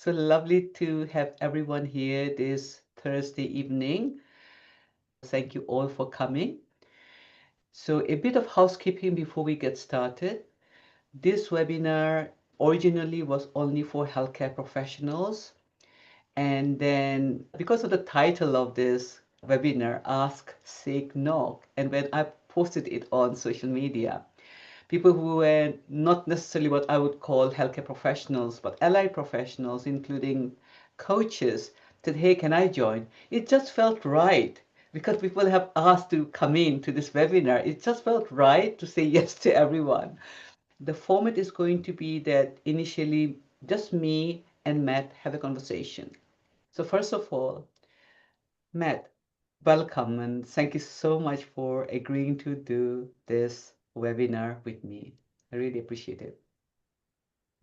So lovely to have everyone here this Thursday evening. Thank you all for coming. So a bit of housekeeping before we get started. This webinar originally was only for healthcare professionals. And then because of the title of this webinar, Ask, Seek, Knock, and when I posted it on social media, people who were not necessarily what I would call healthcare professionals, but allied professionals, including coaches, said, hey, can I join? It just felt right because people have asked to come in to this webinar. It just felt right to say yes to everyone. The format is going to be that initially just me and Matt have a conversation. So first of all, Matt, welcome and thank you so much for agreeing to do this webinar with me. I really appreciate it.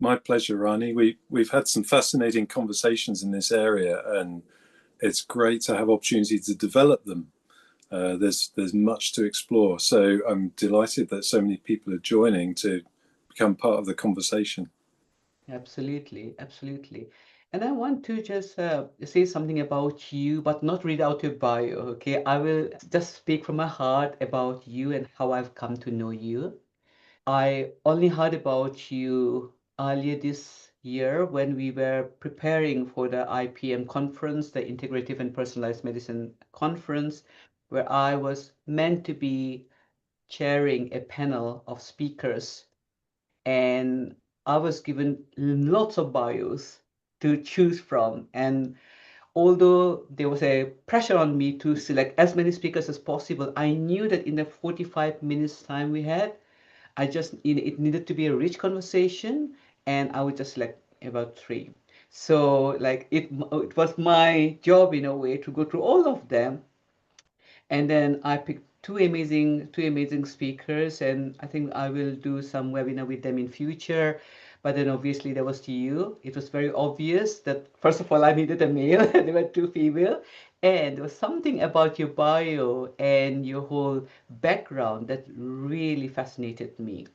My pleasure, Rani. We've had some fascinating conversations in this area, and it's great to have opportunity to develop them. There's much to explore, so I'm delighted that so many people are joining to become part of the conversation. Absolutely, absolutely. And I want to just say something about you, but not read out your bio, okay? I will just speak from my heart about you and how I've come to know you. I only heard about you earlier this year when we were preparing for the IPM conference, the Integrative and Personalized Medicine conference, where I was meant to be chairing a panel of speakers. And I was given lots of bios to choose from. And although there was a pressure on me to select as many speakers as possible, I knew that in the 45 minutes time we had, it needed to be a rich conversation, and I would just select about three. So like it was my job in a way to go through all of them, and then I picked two amazing speakers, and I think I will do some webinar with them in future. But then obviously there was you. It was very obvious that first of all I needed a male. There were two female, and there was something about your bio and your whole background that really fascinated me.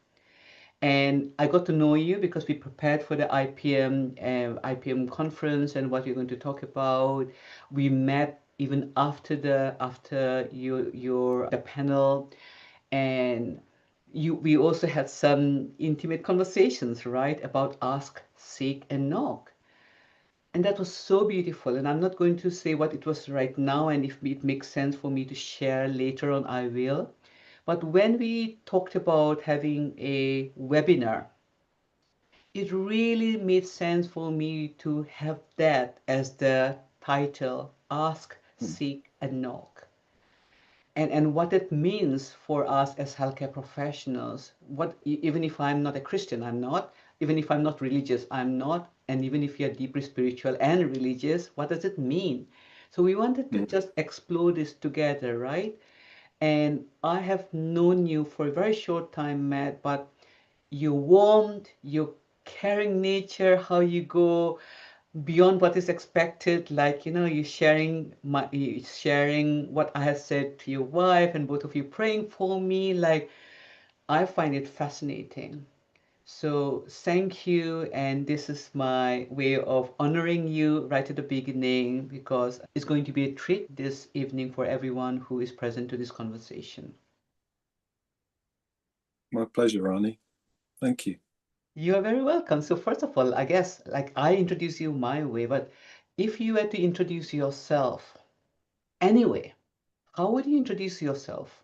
And I got to know you because we prepared for the IPM conference and what you're going to talk about. We met even after your the panel, and we also had some intimate conversations, right, about ask, seek, and knock. And that was so beautiful. And I'm not going to say what it was right now, and if it makes sense for me to share later on, I will. But when we talked about having a webinar, it really made sense for me to have that as the title, Ask, Seek, and Knock. And what it means for us as healthcare professionals, even if I'm not a Christian, I'm not, even if I'm not religious, I'm not, and even if you're deeply spiritual and religious, what does it mean? So we wanted to just explore this together, right? And I have known you for a very short time, Matt, but your warmth, your caring nature, how you go beyond what is expected, like you sharing what I have said to your wife, and both of you praying for me. Like I find it fascinating. So thank you, and this is my way of honoring you right at the beginning because it's going to be a treat this evening for everyone who is present to this conversation. My pleasure, Rani. Thank you. You are very welcome. So first of all, I guess like I introduce you my way, but if you were to introduce yourself anyway, how would you introduce yourself?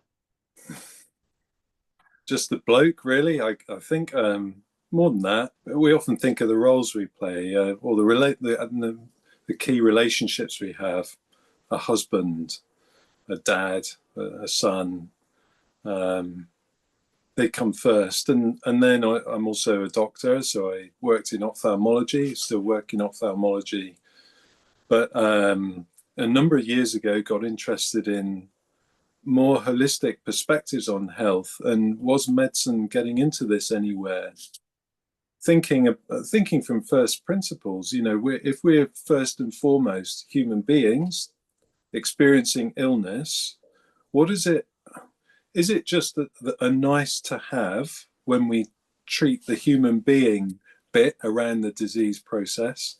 Just the bloke, really. I think more than that. We often think of the roles we play, or the key relationships we have: a husband, a dad, a son. They come first, and then I'm also a doctor, so I worked in ophthalmology, still work in ophthalmology, but a number of years ago got interested in more holistic perspectives on health, and was medicine getting into this anywhere? Thinking from first principles, if we're first and foremost human beings experiencing illness, what is it? Is it just a nice to have when we treat the human being bit around the disease process?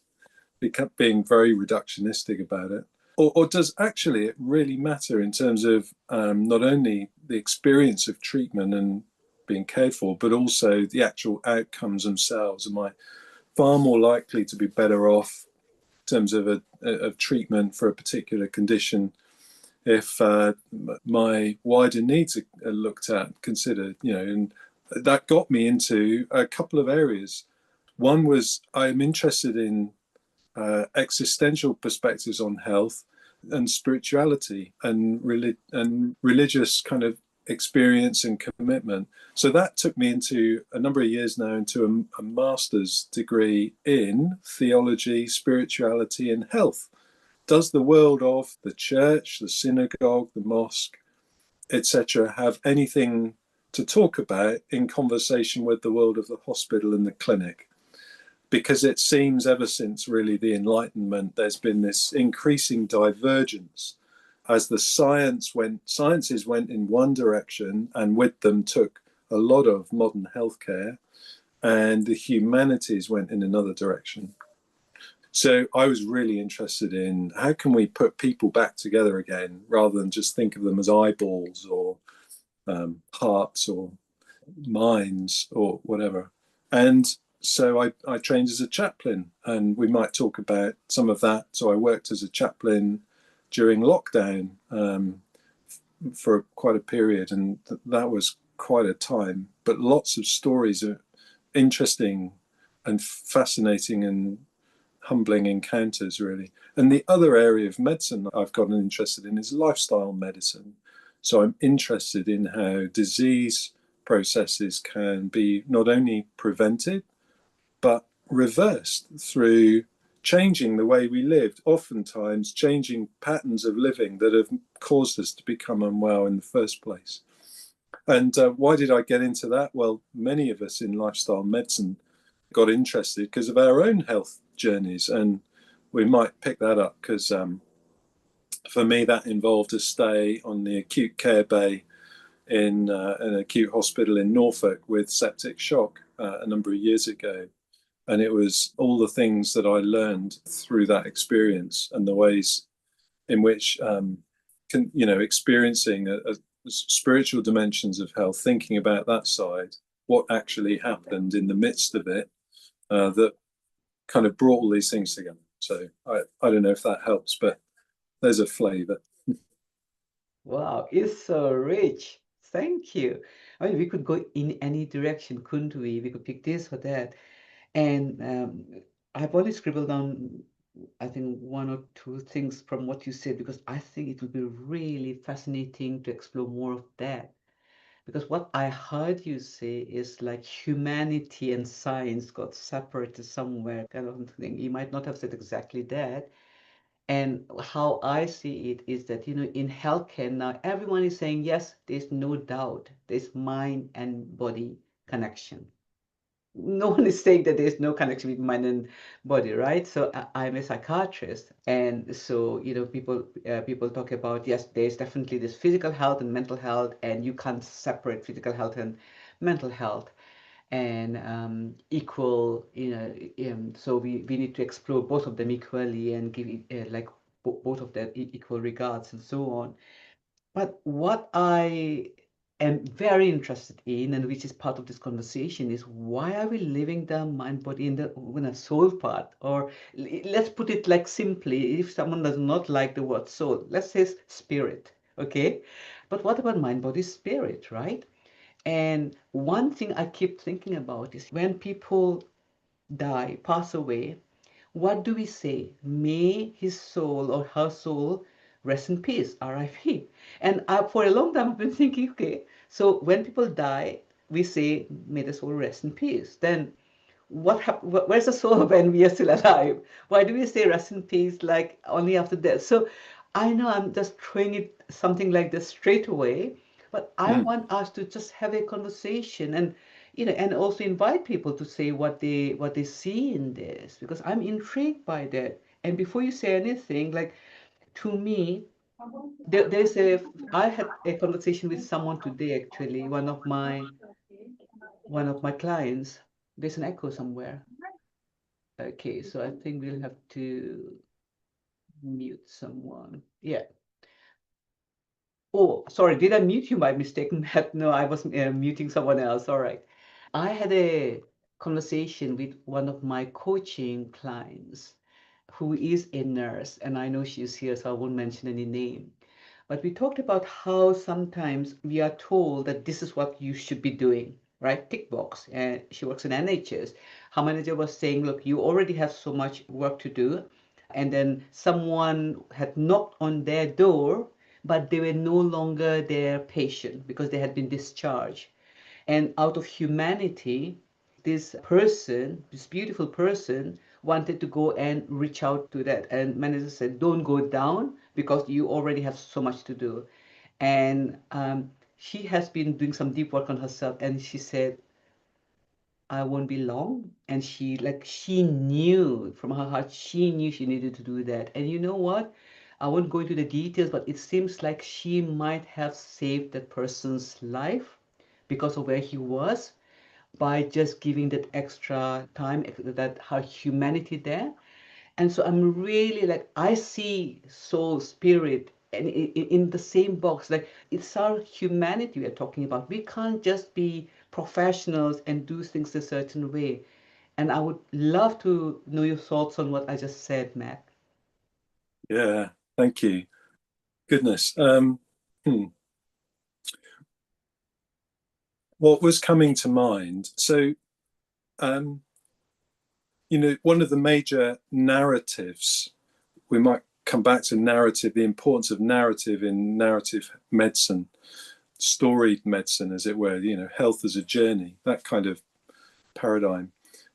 being very reductionistic about it? Or does actually it really matter in terms of not only the experience of treatment and being cared for, but also the actual outcomes themselves? Am I far more likely to be better off in terms of treatment for a particular condition if my wider needs are looked at, considered, and that got me into a couple of areas. One was I'm interested in existential perspectives on health and spirituality and religious kind of experience and commitment. So that took me into a number of years now into a master's degree in theology, spirituality, and health. Does the world of the church, the synagogue, the mosque, etc., have anything to talk about in conversation with the world of the hospital and the clinic? Because it seems ever since really the Enlightenment, there's been this increasing divergence as the sciences went in one direction, and with them took a lot of modern healthcare, and the humanities went in another direction. So I was really interested in how can we put people back together again, rather than just think of them as eyeballs or hearts or minds or whatever. And so I trained as a chaplain, and we might talk about some of that. So I worked as a chaplain during lockdown for quite a period, and that was quite a time. But lots of stories are interesting and fascinating and humbling encounters, really. And the other area of medicine I've gotten interested in is lifestyle medicine. So I'm interested in how disease processes can be not only prevented, but reversed through changing the way we lived, oftentimes changing patterns of living that have caused us to become unwell in the first place. And why did I get into that? Well, many of us in lifestyle medicine got interested because of our own health journeys. And we might pick that up because for me, that involved a stay on the acute care bay in an acute hospital in Norfolk with septic shock a number of years ago. And it was all the things that I learned through that experience and the ways in which, experiencing a spiritual dimensions of health, thinking about that side, what actually happened in the midst of it, that kind of brought all these things together. So I don't know if that helps, but there's a flavor. Wow, it's so rich. Thank you. I mean, we could go in any direction, couldn't we? We could pick this or that. And I've only scribbled down, I think, one or two things from what you said, because I think it will be really fascinating to explore more of that. Because what I heard you say is like humanity and science got separated somewhere, kind of thing. You might not have said exactly that. And how I see it is that, in healthcare now, everyone is saying, yes, there's no doubt, there's mind and body connection. No one is saying that there's no connection between mind and body, right? So I'm a psychiatrist, and so people talk about, yes, there's definitely this physical health and mental health, and you can't separate physical health and mental health, and equal, so we need to explore both of them equally and give it, like both of them equal regards and so on. But what I am very interested in, and which is part of this conversation, is why are we living the mind body in a soul part? Or let's put it like simply, if someone does not like the word soul, let's say spirit, okay? But what about mind body spirit, right? And one thing I keep thinking about is when people die, pass away, what do we say? May his soul or her soul rest in peace, RIP. And for a long time, I've been thinking, okay, so when people die, we say, may the soul rest in peace. Then where's the soul when we are still alive? Why do we say rest in peace like only after death? So I know I'm just throwing it something like this straight away, but I Mm. want us to just have a conversation, and also invite people to say what they see in this, because I'm intrigued by that. And before you say anything, like, to me, there's I had a conversation with someone today, actually, one of my clients. There's an echo somewhere. Okay, so I think we'll have to mute someone. Yeah. Oh, sorry, did I mute you by mistake, Matt? No, I was muting someone else. All right. I had a conversation with one of my coaching clients who is a nurse, and I know she's here, so I won't mention any name. But we talked about how sometimes we are told that this is what you should be doing, right? Tick box. And she works in NHS. Her manager was saying, look, you already have so much work to do. And then someone had knocked on their door, but they were no longer their patient because they had been discharged. And out of humanity, this person, this beautiful person, wanted to go and reach out to that. And manager said, don't go down because you already have so much to do. And she has been doing some deep work on herself. And she said, I won't be long. And she knew from her heart, she knew she needed to do that. And you know what? I won't go into the details, but it seems like she might have saved that person's life because of where he was by just giving that extra time, that her humanity there. And so I'm really like, I see soul, spirit, and in the same box. Like, it's our humanity we're talking about. We can't just be professionals and do things a certain way. And I would love to know your thoughts on what I just said, Matt. Yeah, thank you. Goodness. Hmm. What was coming to mind? So, um, one of the major narratives, we might come back to narrative, the importance of narrative in narrative medicine, storied medicine, as it were, health as a journey, that kind of paradigm.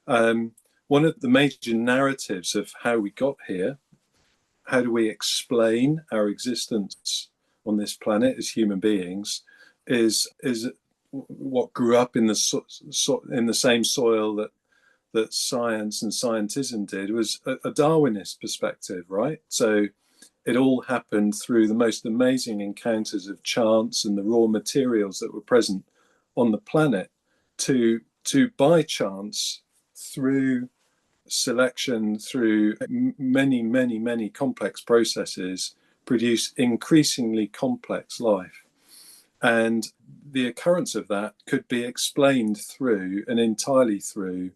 Um, One of the major narratives of how we got here, how do we explain our existence on this planet as human beings, is what grew up in the same soil that science and scientism did, was a Darwinist perspective, right? So it all happened through the most amazing encounters of chance and the raw materials that were present on the planet to by chance, through selection, through many complex processes, produce increasingly complex life. And the occurrence of that could be explained through and entirely through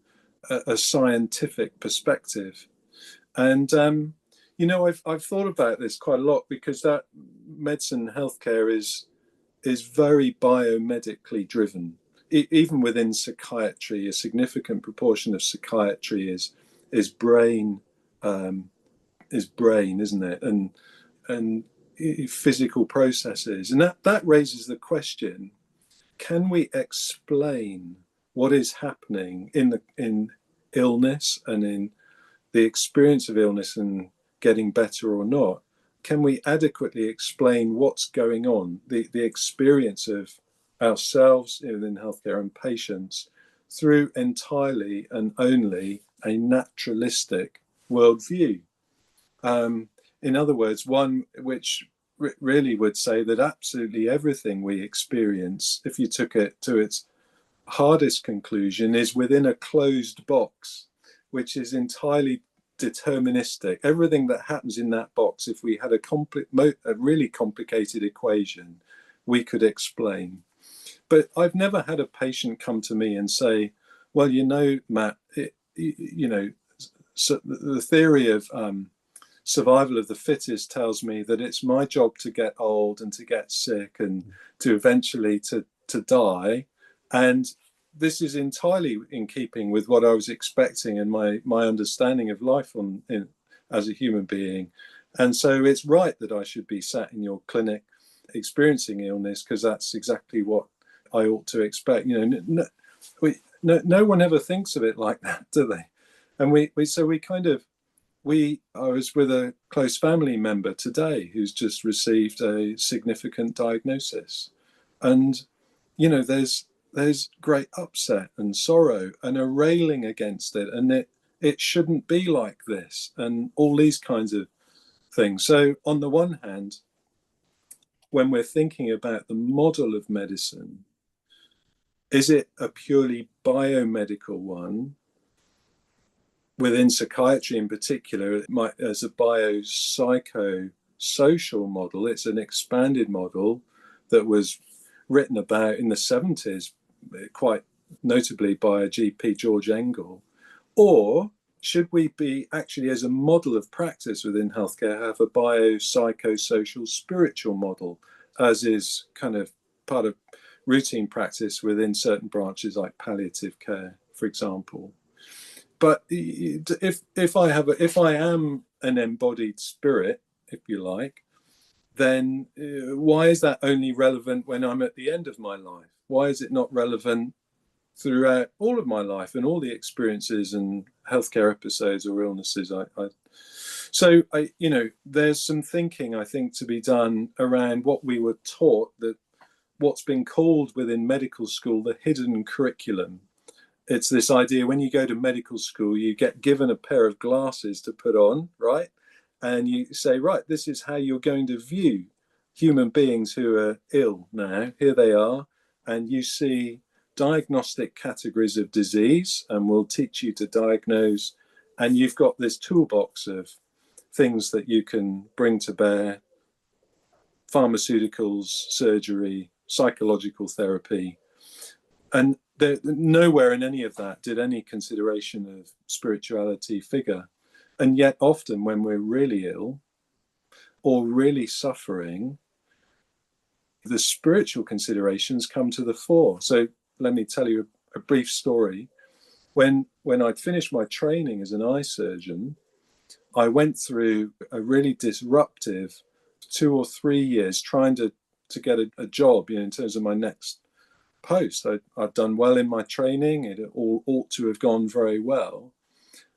a scientific perspective. And I've thought about this quite a lot, because that medicine, healthcare is very biomedically driven. Even within psychiatry, a significant proportion of psychiatry is brain, isn't it? And physical processes, and that raises the question: can we explain what is happening in illness and in the experience of illness and getting better or not? Can we adequately explain what's going on, the experience of ourselves in healthcare and patients, through entirely and only a naturalistic worldview? In other words, one which really would say that absolutely everything we experience, if you took it to its hardest conclusion, is within a closed box, which is entirely deterministic. Everything that happens in that box, if we had a really complicated equation, we could explain. But I've never had a patient come to me and say, well, Matt, so the theory of survival of the fittest tells me that it's my job to get old and to get sick and to eventually to die. And this is entirely in keeping with what I was expecting and my understanding of life as a human being. And so it's right that I should be sat in your clinic experiencing illness, because that's exactly what I ought to expect. No one ever thinks of it like that, do they? And I was with a close family member today who's just received a significant diagnosis. And, there's great upset and sorrow and a railing against it. And it shouldn't be like this, and all these kinds of things. So on the one hand, when we're thinking about the model of medicine, is it a purely biomedical one, within psychiatry in particular, it might, as a biopsychosocial model, it's an expanded model that was written about in the 70s, quite notably by a GP, George Engel. Or should we be actually, as a model of practice within healthcare, have a biopsychosocial spiritual model, as is kind of part of routine practice within certain branches like palliative care, for example? But if I am an embodied spirit, if you like, then why is that only relevant when I'm at the end of my life? Why is it not relevant throughout all of my life and all the experiences and healthcare episodes or illnesses there's some thinking, I think, to be done around what we were taught, that what's been called within medical school the hidden curriculum. It's this idea, when you go to medical school, you get given a pair of glasses to put on, right? And you say, right, this is how you're going to view human beings who are ill now. Here they are. And you see diagnostic categories of disease, and we'll teach you to diagnose. And you've got this toolbox of things that you can bring to bear: pharmaceuticals, surgery, psychological therapy. And nowhere in any of that did any consideration of spirituality figure. And yet often when we're really ill or really suffering, the spiritual considerations come to the fore. So let me tell you a brief story. When I'd finished my training as an eye surgeon, I went through a really disruptive 2 or 3 years trying to get a job, in terms of my next post. I'd done well in my training. It all ought to have gone very well.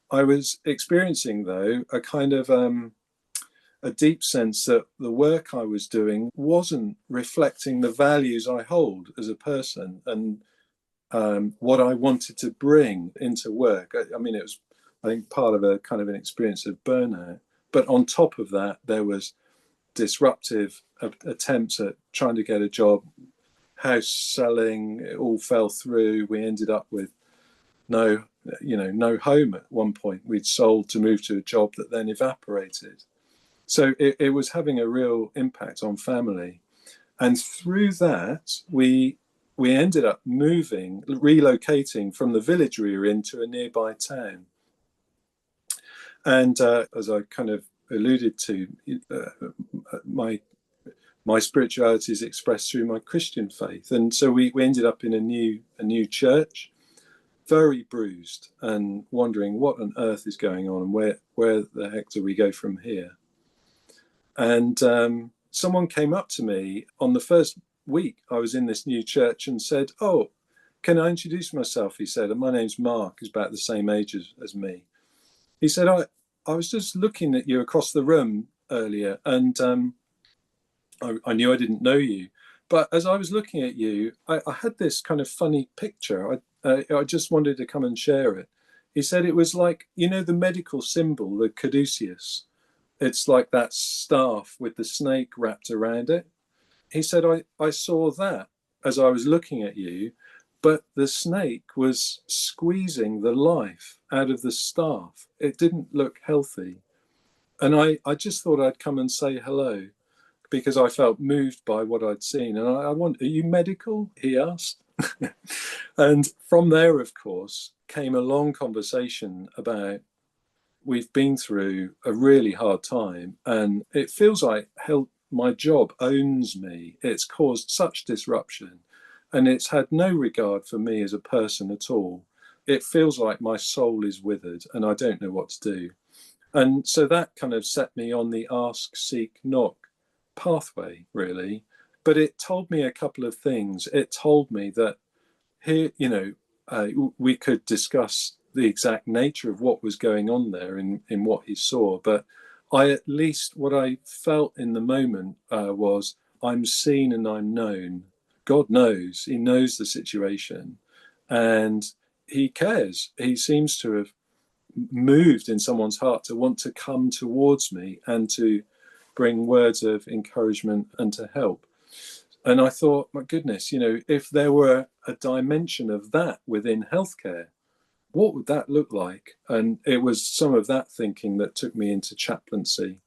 I was experiencing, though, a kind of a deep sense that the work I was doing wasn't reflecting the values I hold as a person and what I wanted to bring into work. I mean, it was, I think, part of a kind of an experience of burnout. But on top of that, there was disruptive attempts at trying to get a job, house selling. It all fell through. We ended up with no home at one point. We'd sold to move to a job that then evaporated. So it was having a real impact on family. And through that, we ended up relocating from the village we were in to a nearby town. And as I kind of alluded to, my spirituality is expressed through my Christian faith. And so we ended up in a new church, very bruised and wondering what on earth is going on and where the heck do we go from here? And someone came up to me on the first week I was in this new church and said, "Oh, can I introduce myself?" He said, "And my name's Mark." He's about the same age as me. He said, I was just looking at you across the room earlier, and I knew I didn't know you. But as I was looking at you, I had this kind of funny picture. I just wanted to come and share it. He said it was like, the medical symbol, the caduceus. It's like that staff with the snake wrapped around it. He said, I saw that as I was looking at you, but the snake was squeezing the life out of the staff. It didn't look healthy. And I just thought I'd come and say hello because I felt moved by what I'd seen. And are you medical? He asked. And from there, of course, came a long conversation about we've been through a really hard time, and it feels like my job owns me. It's caused such disruption, and it's had no regard for me as a person at all. It feels like my soul is withered, and I don't know what to do. And so that kind of set me on the ask, seek, knock pathway, really. But it told me a couple of things. It told me that here, we could discuss the exact nature of what was going on there in what he saw. But what I felt in the moment was, I'm seen and I'm known. God knows. He knows the situation. And he cares. He seems to have moved in someone's heart to want to come towards me and to bring words of encouragement and to help. And I thought, my goodness, if there were a dimension of that within healthcare, what would that look like? And it was some of that thinking that took me into chaplaincy,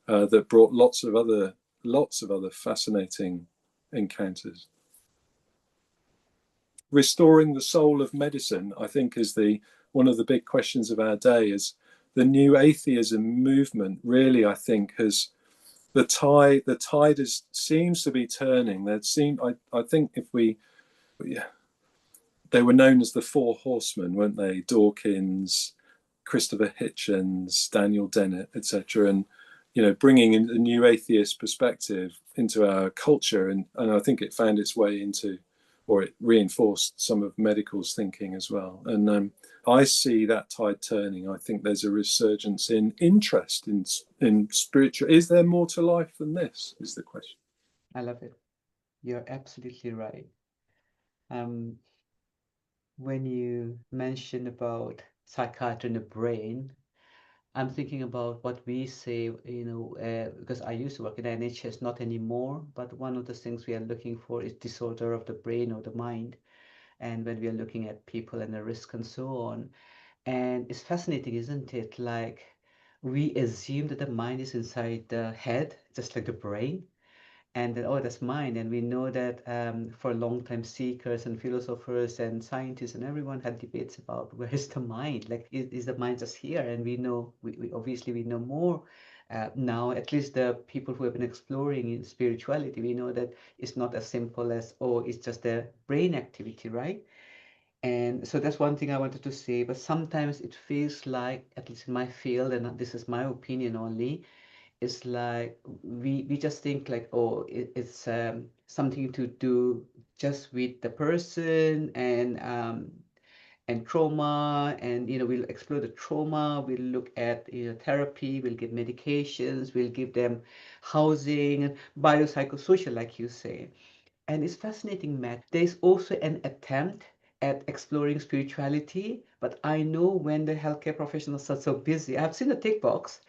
that brought lots of other fascinating encounters. Restoring the soul of medicine, I think, is the one of the big questions of our day. Is the new atheism movement really, I think, has the tide seems to be turning. I think if we, yeah, they were known as the Four Horsemen, weren't they? Dawkins, Christopher Hitchens, Daniel Dennett, etc. And bringing in a new atheist perspective into our culture, and I think it found its way into, or it reinforced some of medical's thinking as well. And I see that tide turning. I think there's a resurgence in interest in spiritual. Is there more to life than this? Is the question. I love it. You're absolutely right. Um, when you mention about psychiatry in the brain, I'm thinking about what we say, because I used to work in NHS, not anymore, but one of the things we are looking for is disorder of the brain or the mind. And when we are looking at people and the risk and so on. And it's fascinating, isn't it? Like we assume that the mind is inside the head, just like the brain, and then, oh, that's mine. And we know that for long time seekers and philosophers and scientists and everyone had debates about where is the mind? Like, is the mind just here? And we know, we obviously we know more now. At least the people who have been exploring in spirituality, we know that it's not as simple as, oh, it's just a brain activity, right? And so that's one thing I wanted to say. But sometimes it feels like, at least in my field, and this is my opinion only, it's like we just think like, oh, it's something to do just with the person and trauma, and we'll explore the trauma, we'll look at therapy, we'll give medications, we'll give them housing, biopsychosocial, like you say. And it's fascinating, Matt. There's also an attempt at exploring spirituality, but I know when the healthcare professionals are so busy. I've seen the tick box.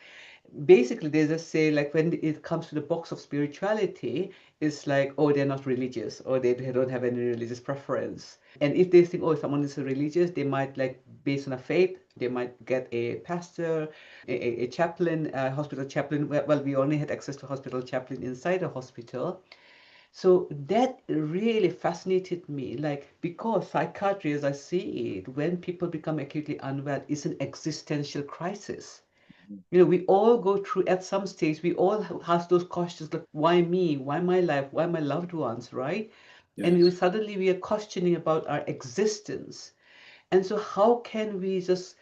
Basically, they just say, like, when it comes to the box of spirituality, it's like, oh, they're not religious, or they don't have any religious preference. And if they think, oh, someone is religious, they might, like, based on a faith, they might get a pastor, a chaplain, a hospital chaplain. Well, we only had access to hospital chaplain inside a hospital. So that really fascinated me, like, because psychiatry, as I see it, when people become acutely unwell, is an existential crisis. We all go through at some stage, we all have those questions like, why me? Why my life? Why my loved ones, right? And Yes. suddenly we are questioning about our existence. And so how can we just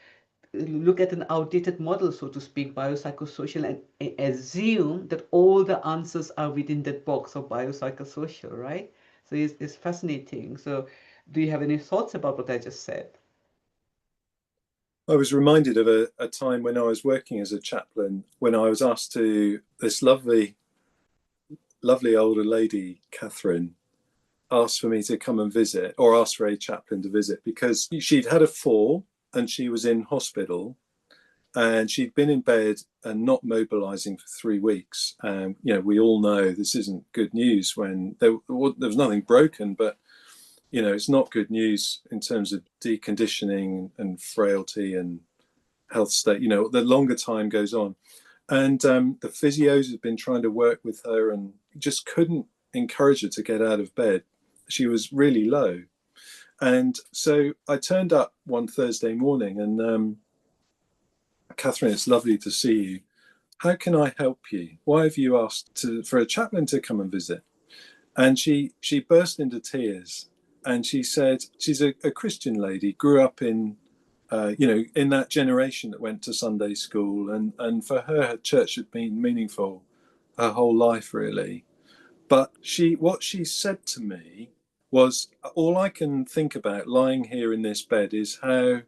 look at an outdated model, so to speak, biopsychosocial, and assume that all the answers are within that box of biopsychosocial, right? So it's fascinating. So do you have any thoughts about what I just said? I was reminded of a time when I was working as a chaplain, when I was asked to, this lovely older lady, Catherine, asked for me to come and visit, or asked for a chaplain to visit, because she'd had a fall and she was in hospital, and she'd been in bed and not mobilizing for 3 weeks. We all know this isn't good news when there was nothing broken, but it's not good news in terms of deconditioning and frailty and health state. The longer time goes on, and the physios had been trying to work with her and just couldn't encourage her to get out of bed. She was really low, and so I turned up one Thursday morning, and Catherine, it's lovely to see you. How can I help you? Why have you asked for a chaplain to come and visit? And she burst into tears, and she said she's a Christian lady, grew up in that generation that went to Sunday school, and for her church had been meaningful her whole life, really. But what she said to me was, all I can think about lying here in this bed is how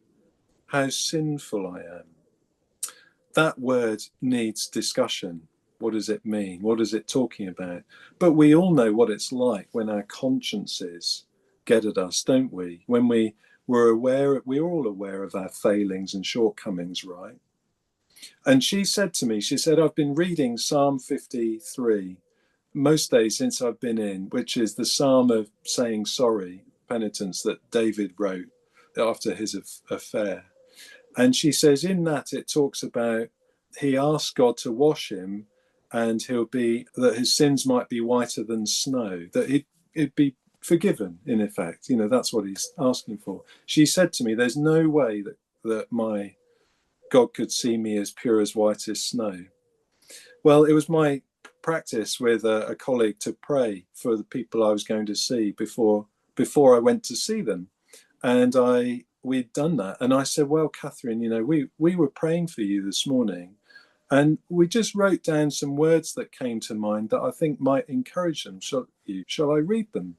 sinful I am. That word needs discussion. What does it mean? What is it talking about? But we all know what it's like when our consciences get at us, don't we? When we're all aware of our failings and shortcomings, right? And she said to me, she said, I've been reading Psalm 53 most days since I've been in, which is the psalm of saying sorry, penitence that David wrote after his affair. And she says in that it talks about he asked God to wash him, and he'll be that his sins might be whiter than snow, that he'd be forgiven, in effect. That's what he's asking for. She said to me, there's no way that my God could see me as pure as white as snow. Well, it was my practice with a colleague to pray for the people I was going to see before I went to see them. And we'd done that. And I said, well, Catherine, we were praying for you this morning. And we just wrote down some words that came to mind that I think might encourage them. Shall I read them?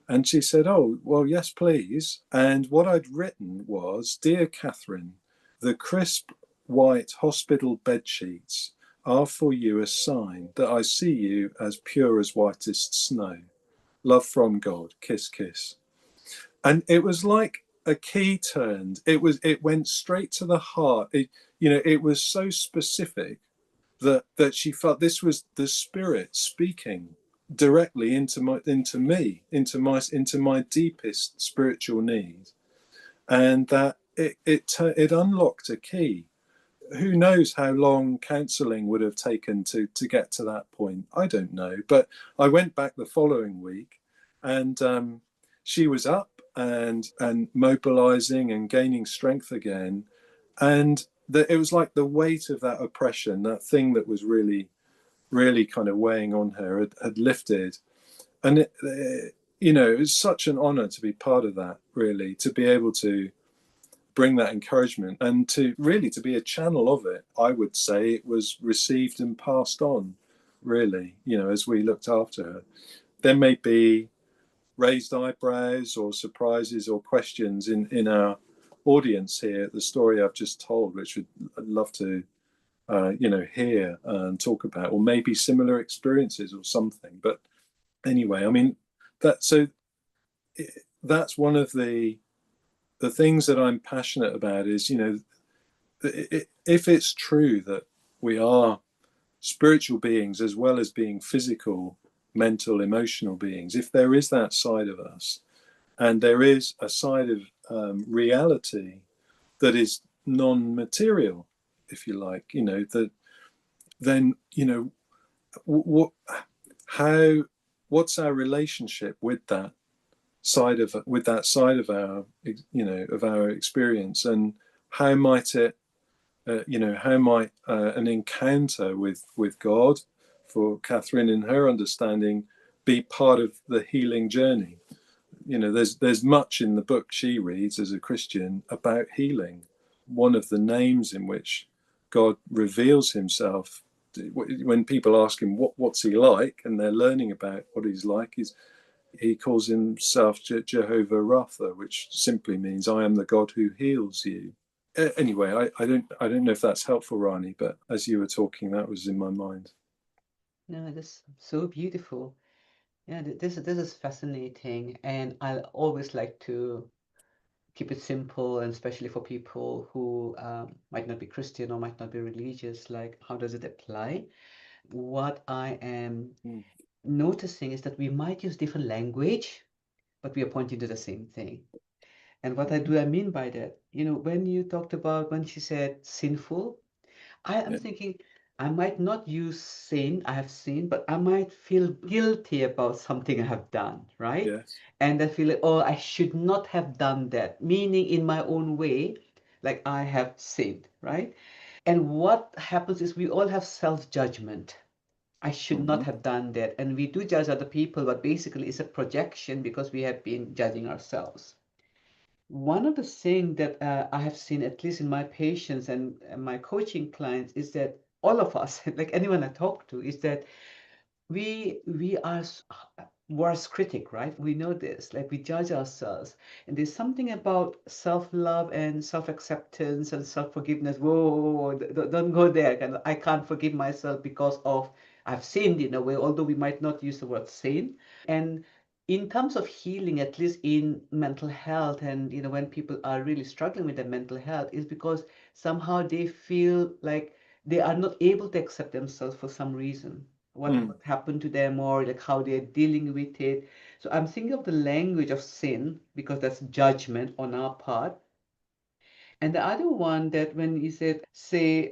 And she said, oh, well, yes, please. And what I'd written was, Dear Catherine, the crisp white hospital bed sheets are for you a sign that I see you as pure as whitest snow. Love from God. Kiss, kiss. And it was like a key turned. It went straight to the heart. It was so specific that she felt this was the Spirit speaking directly into me, into my deepest spiritual need, and that it unlocked a key. Who knows how long counselling would have taken to get to that point? I don't know. But I went back the following week, and she was up and mobilizing and gaining strength again, and it was like the weight of that oppression, that thing that was really, really kind of weighing on her, had lifted. And it was such an honor to be part of that, really, to be able to bring that encouragement and to be a channel of it. I would say it was received and passed on, really, as we looked after her. There may be raised eyebrows or surprises or questions in our audience here, the story I've just told, which I'd love to hear and talk about, or maybe similar experiences or something. But anyway, I mean, that's one of the things that I'm passionate about is, if it's true that we are spiritual beings as well as being physical, mental, emotional beings, if there is that side of us, and there is a side of reality that is non-material, if you like, that then, what's our relationship with that side of our, of our experience, and how might it, an encounter with God for Catherine in her understanding be part of the healing journey? There's much in the book she reads as a Christian about healing. One of the names in which God reveals himself, when people ask him what's he like, and they're learning about what he's like, is he calls himself Jehovah Rapha, which simply means I am the God who heals you. Anyway, I don't know if that's helpful, Rani, but as you were talking, that was in my mind. No, that's so beautiful. Yeah, this is fascinating, and I always like to keep it simple, and especially for people who might not be Christian or might not be religious. Like, how does it apply? What I am Mm. noticing is that we might use different language, but we are pointing to the same thing. And what I mean by that, when you talked about when she said sinful, I am Yeah. thinking I might not use sin, I have sinned, but I might feel guilty about something I have done, right? Yes. And I feel like, oh, I should not have done that, meaning in my own way, like I have sinned, right? And what happens is we all have self-judgment. I should not Mm-hmm. have done that. And we do judge other people, but basically it's a projection because we have been judging ourselves. One of the things that I have seen, at least in my patients and my coaching clients, is that all of us, like anyone I talk to, is that we are worst critic, right? We know this, like we judge ourselves, and there's something about self-love and self-acceptance and self-forgiveness. Whoa, whoa, whoa, don't go there. I can't forgive myself because of I've sinned in a way, although we might not use the word sin. And in terms of healing, at least in mental health, and when people are really struggling with their mental health, is because somehow they feel like they are not able to accept themselves for some reason. mm, what happened to them, or like how they're dealing with it. So I'm thinking of the language of sin because that's judgment on our part. And the other one that when you said, say,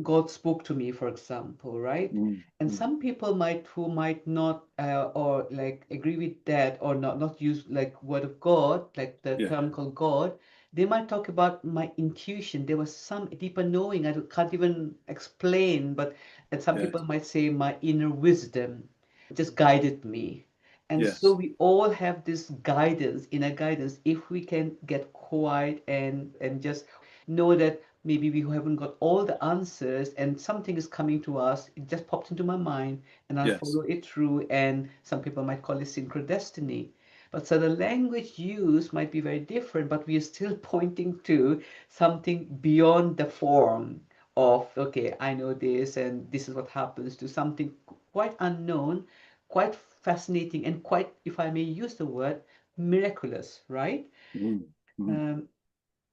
God spoke to me, for example, right? mm, And mm. some people might who might not or like agree with that or not use like word of God, like the Yeah, term called God, they might talk about my intuition. There was some deeper knowing can't even explain, but and some yeah, people might say my inner wisdom just guided me. And so yes, we all have this guidance, inner guidance, if we can get quiet and just know that maybe we haven't got all the answers and something is coming to us, it just pops into my mind and I yes, follow it through. And some people might call it synchrodestiny. But so the language used might be very different, but we are still pointing to something beyond the form of, okay, I know this and this is what happens, to something quite unknown, quite fascinating, and quite, if I may use the word, miraculous, right? mm, mm, Um,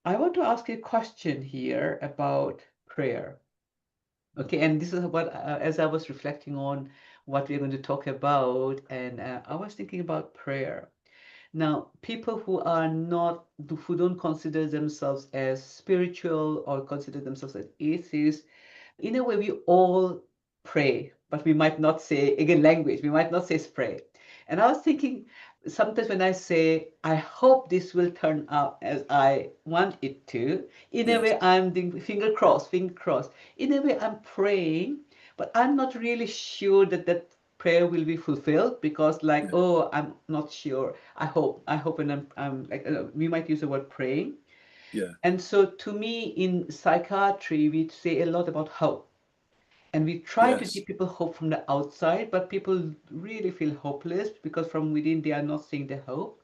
I want to ask you a question here about prayer. Okay, and this is what, as I was reflecting on what we're going to talk about, and I was thinking about prayer. Now, people who are not, who don't consider themselves as spiritual or consider themselves as atheists, in a way, we all pray, but we might not say, again, language, we might not say pray. And I was thinking, sometimes when I say, I hope this will turn out as I want it to, in a yes, way, I'm doing finger crossed, finger crossed. In a way, I'm praying, but I'm not really sure that that prayer will be fulfilled because, like, yeah, oh, I'm not sure. I hope, and I'm like, we might use the word praying. yeah, And so, to me, in psychiatry, we say a lot about hope. And we try to yes, give people hope from the outside, but people really feel hopeless because from within they are not seeing the hope.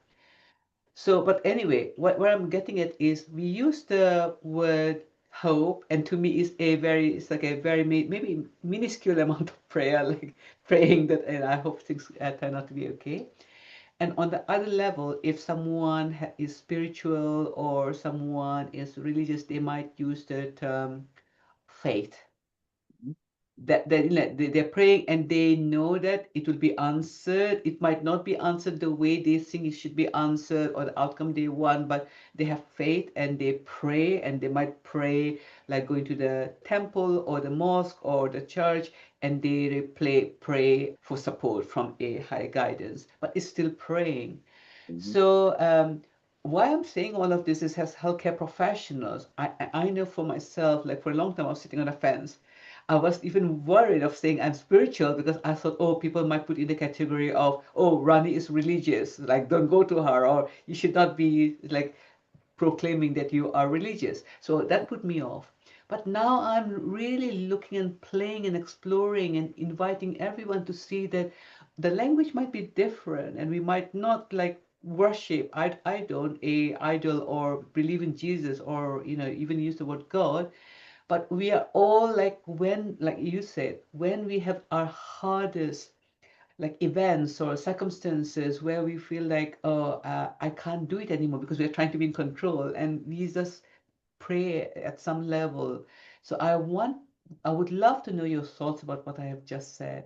So, but anyway, what I'm getting at is we use the word hope, and to me, it's like a very maybe minuscule amount of prayer, like praying that, and I hope things turn out to be okay. And on the other level, if someone is spiritual or someone is religious, they might use the term faith, that you know, they're praying and they know that it will be answered. It might not be answered the way they think it should be answered or the outcome they want, but they have faith and they pray, and they might pray like going to the temple or the mosque or the church, and they pray for support from a higher guidance, but it's still praying. mhm, So why I'm saying all of this is as healthcare professionals, I know for myself, like for a long time I was sitting on a fence. I was even worried of saying I'm spiritual because I thought, oh, people might put in the category of, oh, Rani is religious, like don't go to her, or you should not be like proclaiming that you are religious. So that put me off. But now I'm really looking and playing and exploring and inviting everyone to see that the language might be different and we might not like worship I don't a idol or believe in Jesus or even use the word God, but we are all like when, like you said, when we have our hardest like events or circumstances where we feel like, oh, I can't do it anymore because we're trying to be in control, and we just pray at some level. So I would love to know your thoughts about what I have just said.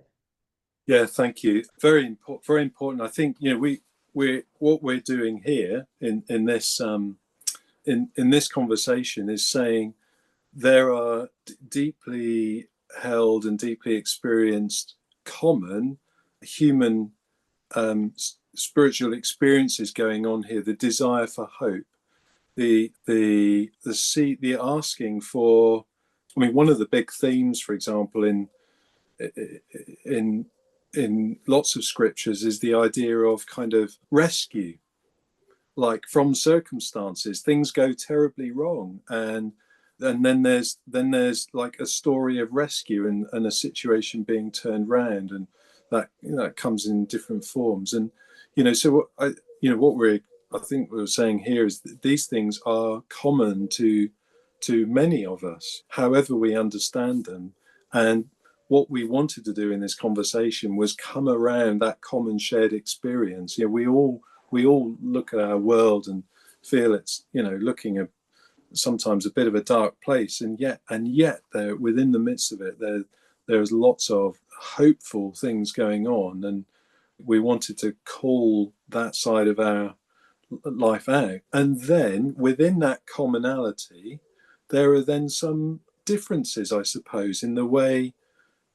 yeah. Thank you. Very important. Very important. I think we what we're doing here in this in this conversation is saying there are deeply held and deeply experienced common human spiritual experiences going on here. The desire for hope, the asking for. I mean, one of the big themes, for example, in in lots of scriptures is the idea of kind of rescue, like from circumstances things go terribly wrong, and then there's like a story of rescue and a situation being turned round, and that comes in different forms. And so what we're I think we're saying here is that these things are common to many of us, however we understand them. And what we wanted to do in this conversation was come around that common shared experience. We all look at our world and feel it's looking at sometimes a bit of a dark place, and yet there, within the midst of it, There's lots of hopeful things going on, and we wanted to call that side of our life out. And then within that commonality, there are then some differences, I suppose, in the way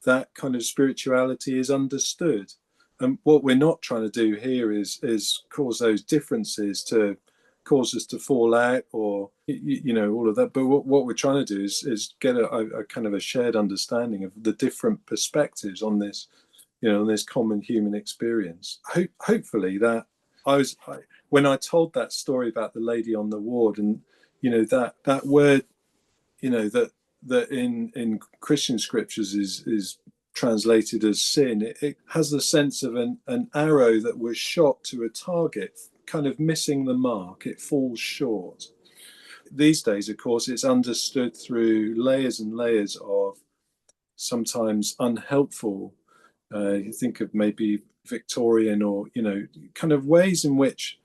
that kind of spirituality is understood. And what we're not trying to do here is cause those differences to cause us to fall out, or all of that. But what we're trying to do is get a kind of a shared understanding of the different perspectives on this, on this common human experience. Hopefully that when I told that story about the lady on the ward, and that word, that in Christian scriptures is translated as sin. It has the sense of an arrow that was shot to a target, kind of missing the mark. It falls short. These days, of course, it's understood through layers and layers of sometimes unhelpful. You think of maybe Victorian or kind of ways in which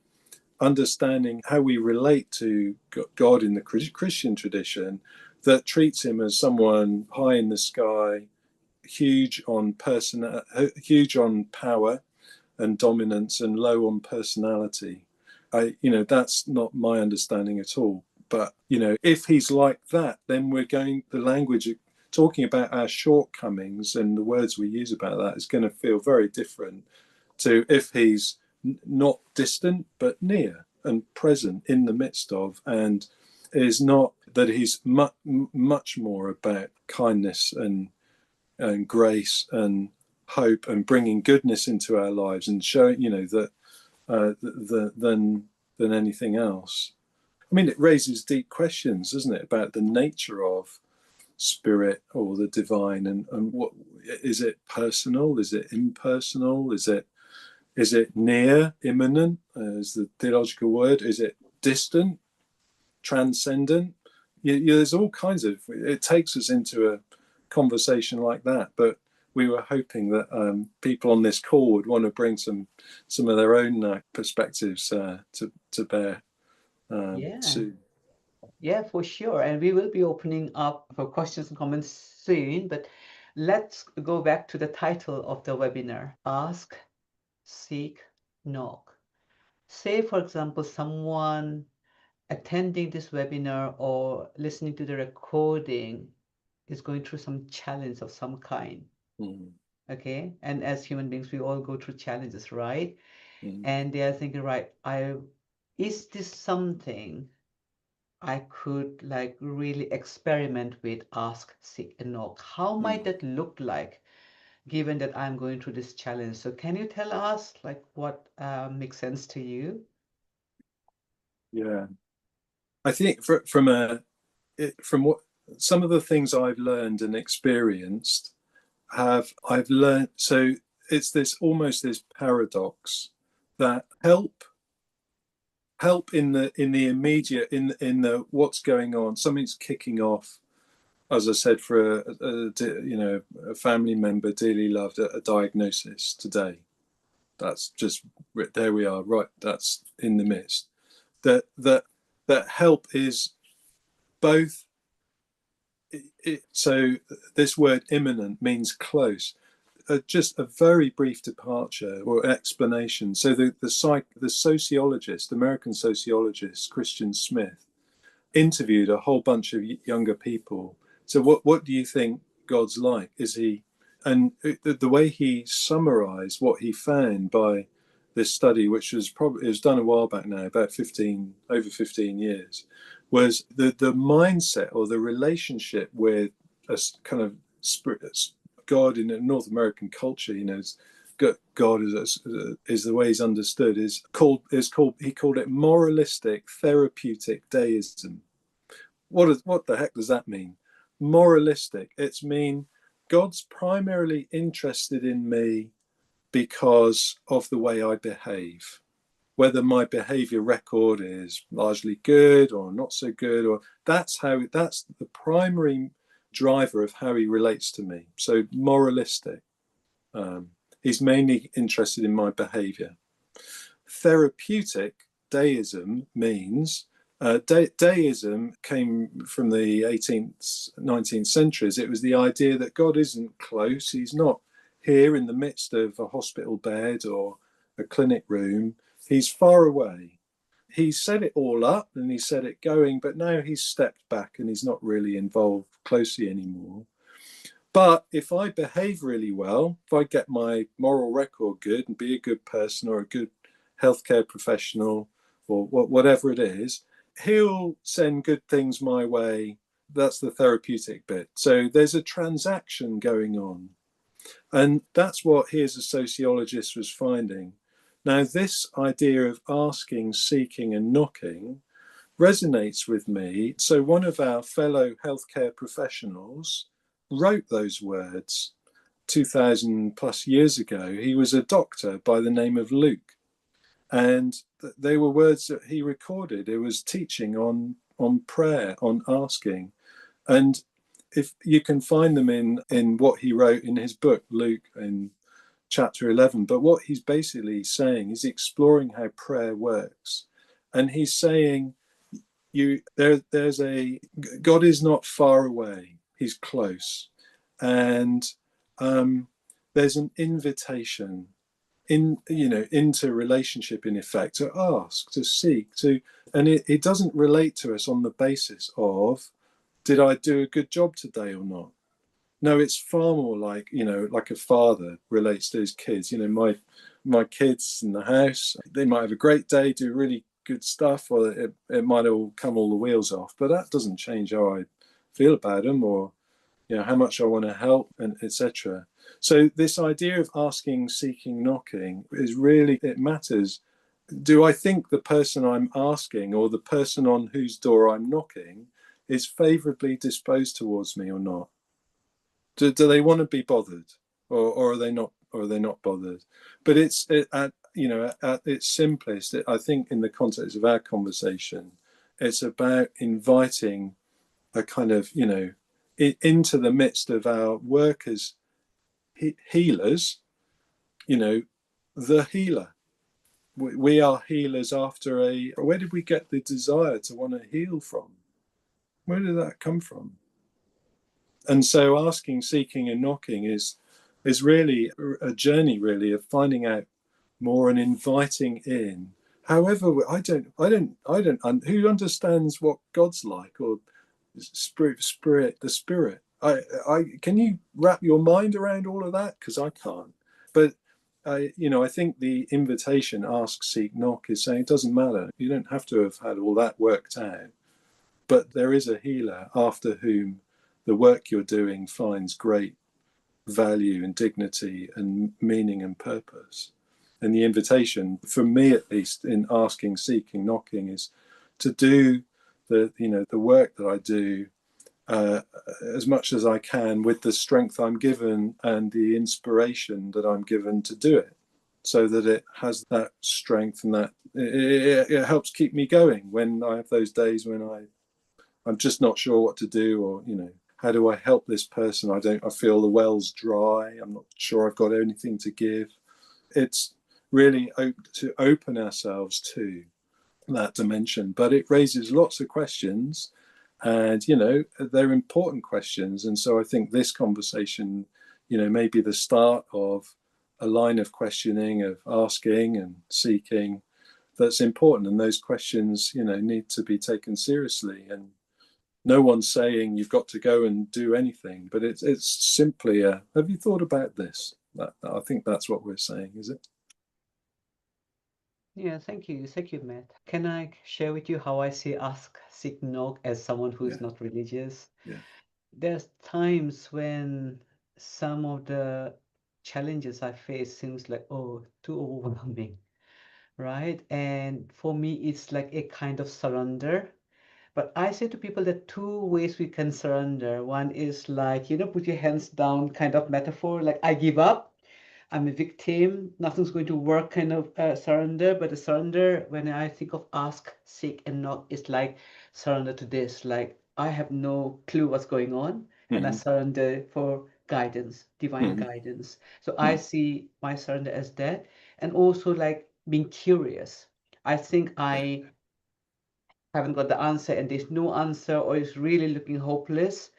understanding how we relate to God in the Christian tradition, that treats him as someone high in the sky, huge on power and dominance, and low on personality. That's not my understanding at all. But if he's like that, then the language talking about our shortcomings and the words we use about that is going to feel very different to if he's not distant but near and present in the midst of, and is not that he's much more about kindness and grace and hope and bringing goodness into our lives and showing that than anything else. I mean, it raises deep questions, doesn't it, about the nature of spirit or the divine, and what is it? Personal? Is it impersonal? Is it near, immanent, is the theological word? Is it distant, transcendent? There's all kinds of, it takes us into a conversation like that. But we were hoping that people on this call would want to bring some of their own perspectives to bear Yeah. soon. Yeah, for sure. And we will be opening up for questions and comments soon. But let's go back to the title of the webinar: Ask, Seek, Knock. Say, for example, someone attending this webinar or listening to the recording is going through some challenge of some kind. Mm. Okay. And as human beings, we all go through challenges, right? Mm. And they are thinking, right, is this something I could like really experiment with, ask, seek, and knock? How might Mm. that look like, given that I'm going through this challenge? So can you tell us like what makes sense to you? Yeah, I think from what some of the things I've learned and experienced I've learned. So it's almost this paradox that help in the immediate, in the what's going on, something's kicking off, as I said, for a family member dearly loved, a diagnosis today. That's just, there we are, right, that's in the midst. That help is both. So this word imminent means close. Just a very brief departure or explanation. So the sociologist, American sociologist Christian Smith, interviewed a whole bunch of younger people. So what do you think God's like? Is he? And the way he summarized what he found by this study, which it was done a while back now, about over 15 years, was the mindset or the relationship with a kind of spirit, God in a North American culture. God is the way he's understood, he called it moralistic therapeutic deism. What the heck does that mean? Moralistic. It's mean God's primarily interested in me because of the way I behave. Whether my behavior record is largely good or not so good, or that's the primary driver of how he relates to me. So moralistic. He's mainly interested in my behavior. Therapeutic deism means Deism came from the 18th, 19th centuries. It was the idea that God isn't close. He's not here in the midst of a hospital bed or a clinic room. He's far away. He set it all up and he set it going, but now he's stepped back and he's not really involved closely anymore. But if I behave really well, if I get my moral record good and be a good person or a good healthcare professional or whatever it is, he'll send good things my way. That's the therapeutic bit. So there's a transaction going on. And that's what he, as a sociologist, was finding. Now, this idea of asking, seeking, and knocking resonates with me. So, one of our fellow healthcare professionals wrote those words 2000 plus years ago. He was a doctor by the name of Luke. And they were words that he recorded. It was teaching on prayer, on asking. And if you can find them in what he wrote in his book, Luke, in chapter 11. But what he's basically saying is exploring how prayer works. And he's saying, there's a God is not far away, he's close. And there's an invitation into relationship, in effect, to ask, to seek, and it doesn't relate to us on the basis of, did I do a good job today or not? No, it's far more like, like a father relates to his kids. My kids in the house, they might have a great day, do really good stuff, or it might all come all the wheels off, but that doesn't change how I feel about them, or how much I want to help, and etc. So this idea of asking, seeking, knocking is really, it matters. Do I think the person I'm asking or the person on whose door I'm knocking is favorably disposed towards me or not? Do they want to be bothered, or are they not? Or are they not bothered? But at its simplest, I think in the context of our conversation, it's about inviting a kind of into the midst of our work as healers. The healer. We are healers after where did we get the desire to want to heal from? Where did that come from? And so asking, seeking, and knocking is really a journey, really, of finding out more and inviting in. However, I don't. Who understands what God's like, or the spirit? Can you wrap your mind around all of that? Because I can't. But I think the invitation, ask, seek, knock, is saying it doesn't matter. You don't have to have had all that worked out. But there is a healer after whom the work you're doing finds great value and dignity and meaning and purpose. And the invitation, for me at least, in asking, seeking, knocking, is to do the work that I do as much as I can with the strength I'm given and the inspiration that I'm given to do it, so that it has that strength and that it helps keep me going when I have those days when I'm just not sure what to do, or how do I help this person? I feel the well's dry. I'm not sure I've got anything to give. It's really to open ourselves to that dimension, but it raises lots of questions, and they're important questions. And so I think this conversation, may be the start of a line of questioning, of asking and seeking, that's important. And those questions, need to be taken seriously. And no one's saying you've got to go and do anything, but it's simply have you thought about this? I think that's what we're saying, is it? Yeah, thank you, Matt. Can I share with you how I see ask, seek, knock as someone who is Yeah, not religious? yeah. There's times when some of the challenges I face seems like, oh, too overwhelming, right? And for me, it's like a kind of surrender. But I say to people that two ways we can surrender. One is like, put your hands down kind of metaphor, like I give up. I'm a victim, nothing's going to work kind of surrender. But the surrender, when I think of ask, seek, and knock, it's like surrender to this. Like I have no clue what's going on, and I Mm-hmm. surrender for guidance, divine Mm-hmm. guidance. So I see my surrender as that, and also like being curious. I think Yeah, I haven't got the answer and there's no answer, or it's really looking hopeless,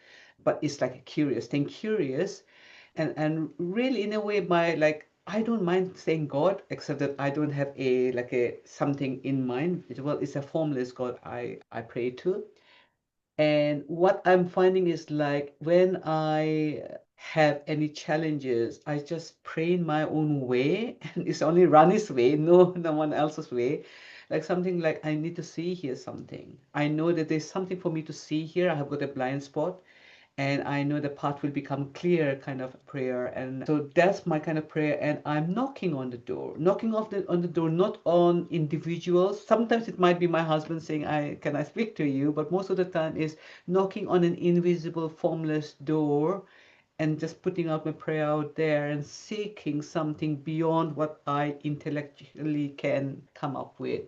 but it's like a curious, staying curious, and really in a way, my like I don't mind saying God, except that I don't have a like a something in mind. Well, it's a formless God I pray to. And what I'm finding is like when I have any challenges, I just pray in my own way, and it's only Rani's way, no one else's way. Like something like I need to see here something. I know that there's something for me to see here. I have got a blind spot, and I know the path will become clear kind of prayer. And so that's my kind of prayer. And I'm knocking on the door, knocking off on the door, not on individuals. Sometimes it might be my husband saying, I speak to you, but most of the time is knocking on an invisible, formless door and just putting out my prayer out there and seeking something beyond what I intellectually can come up with.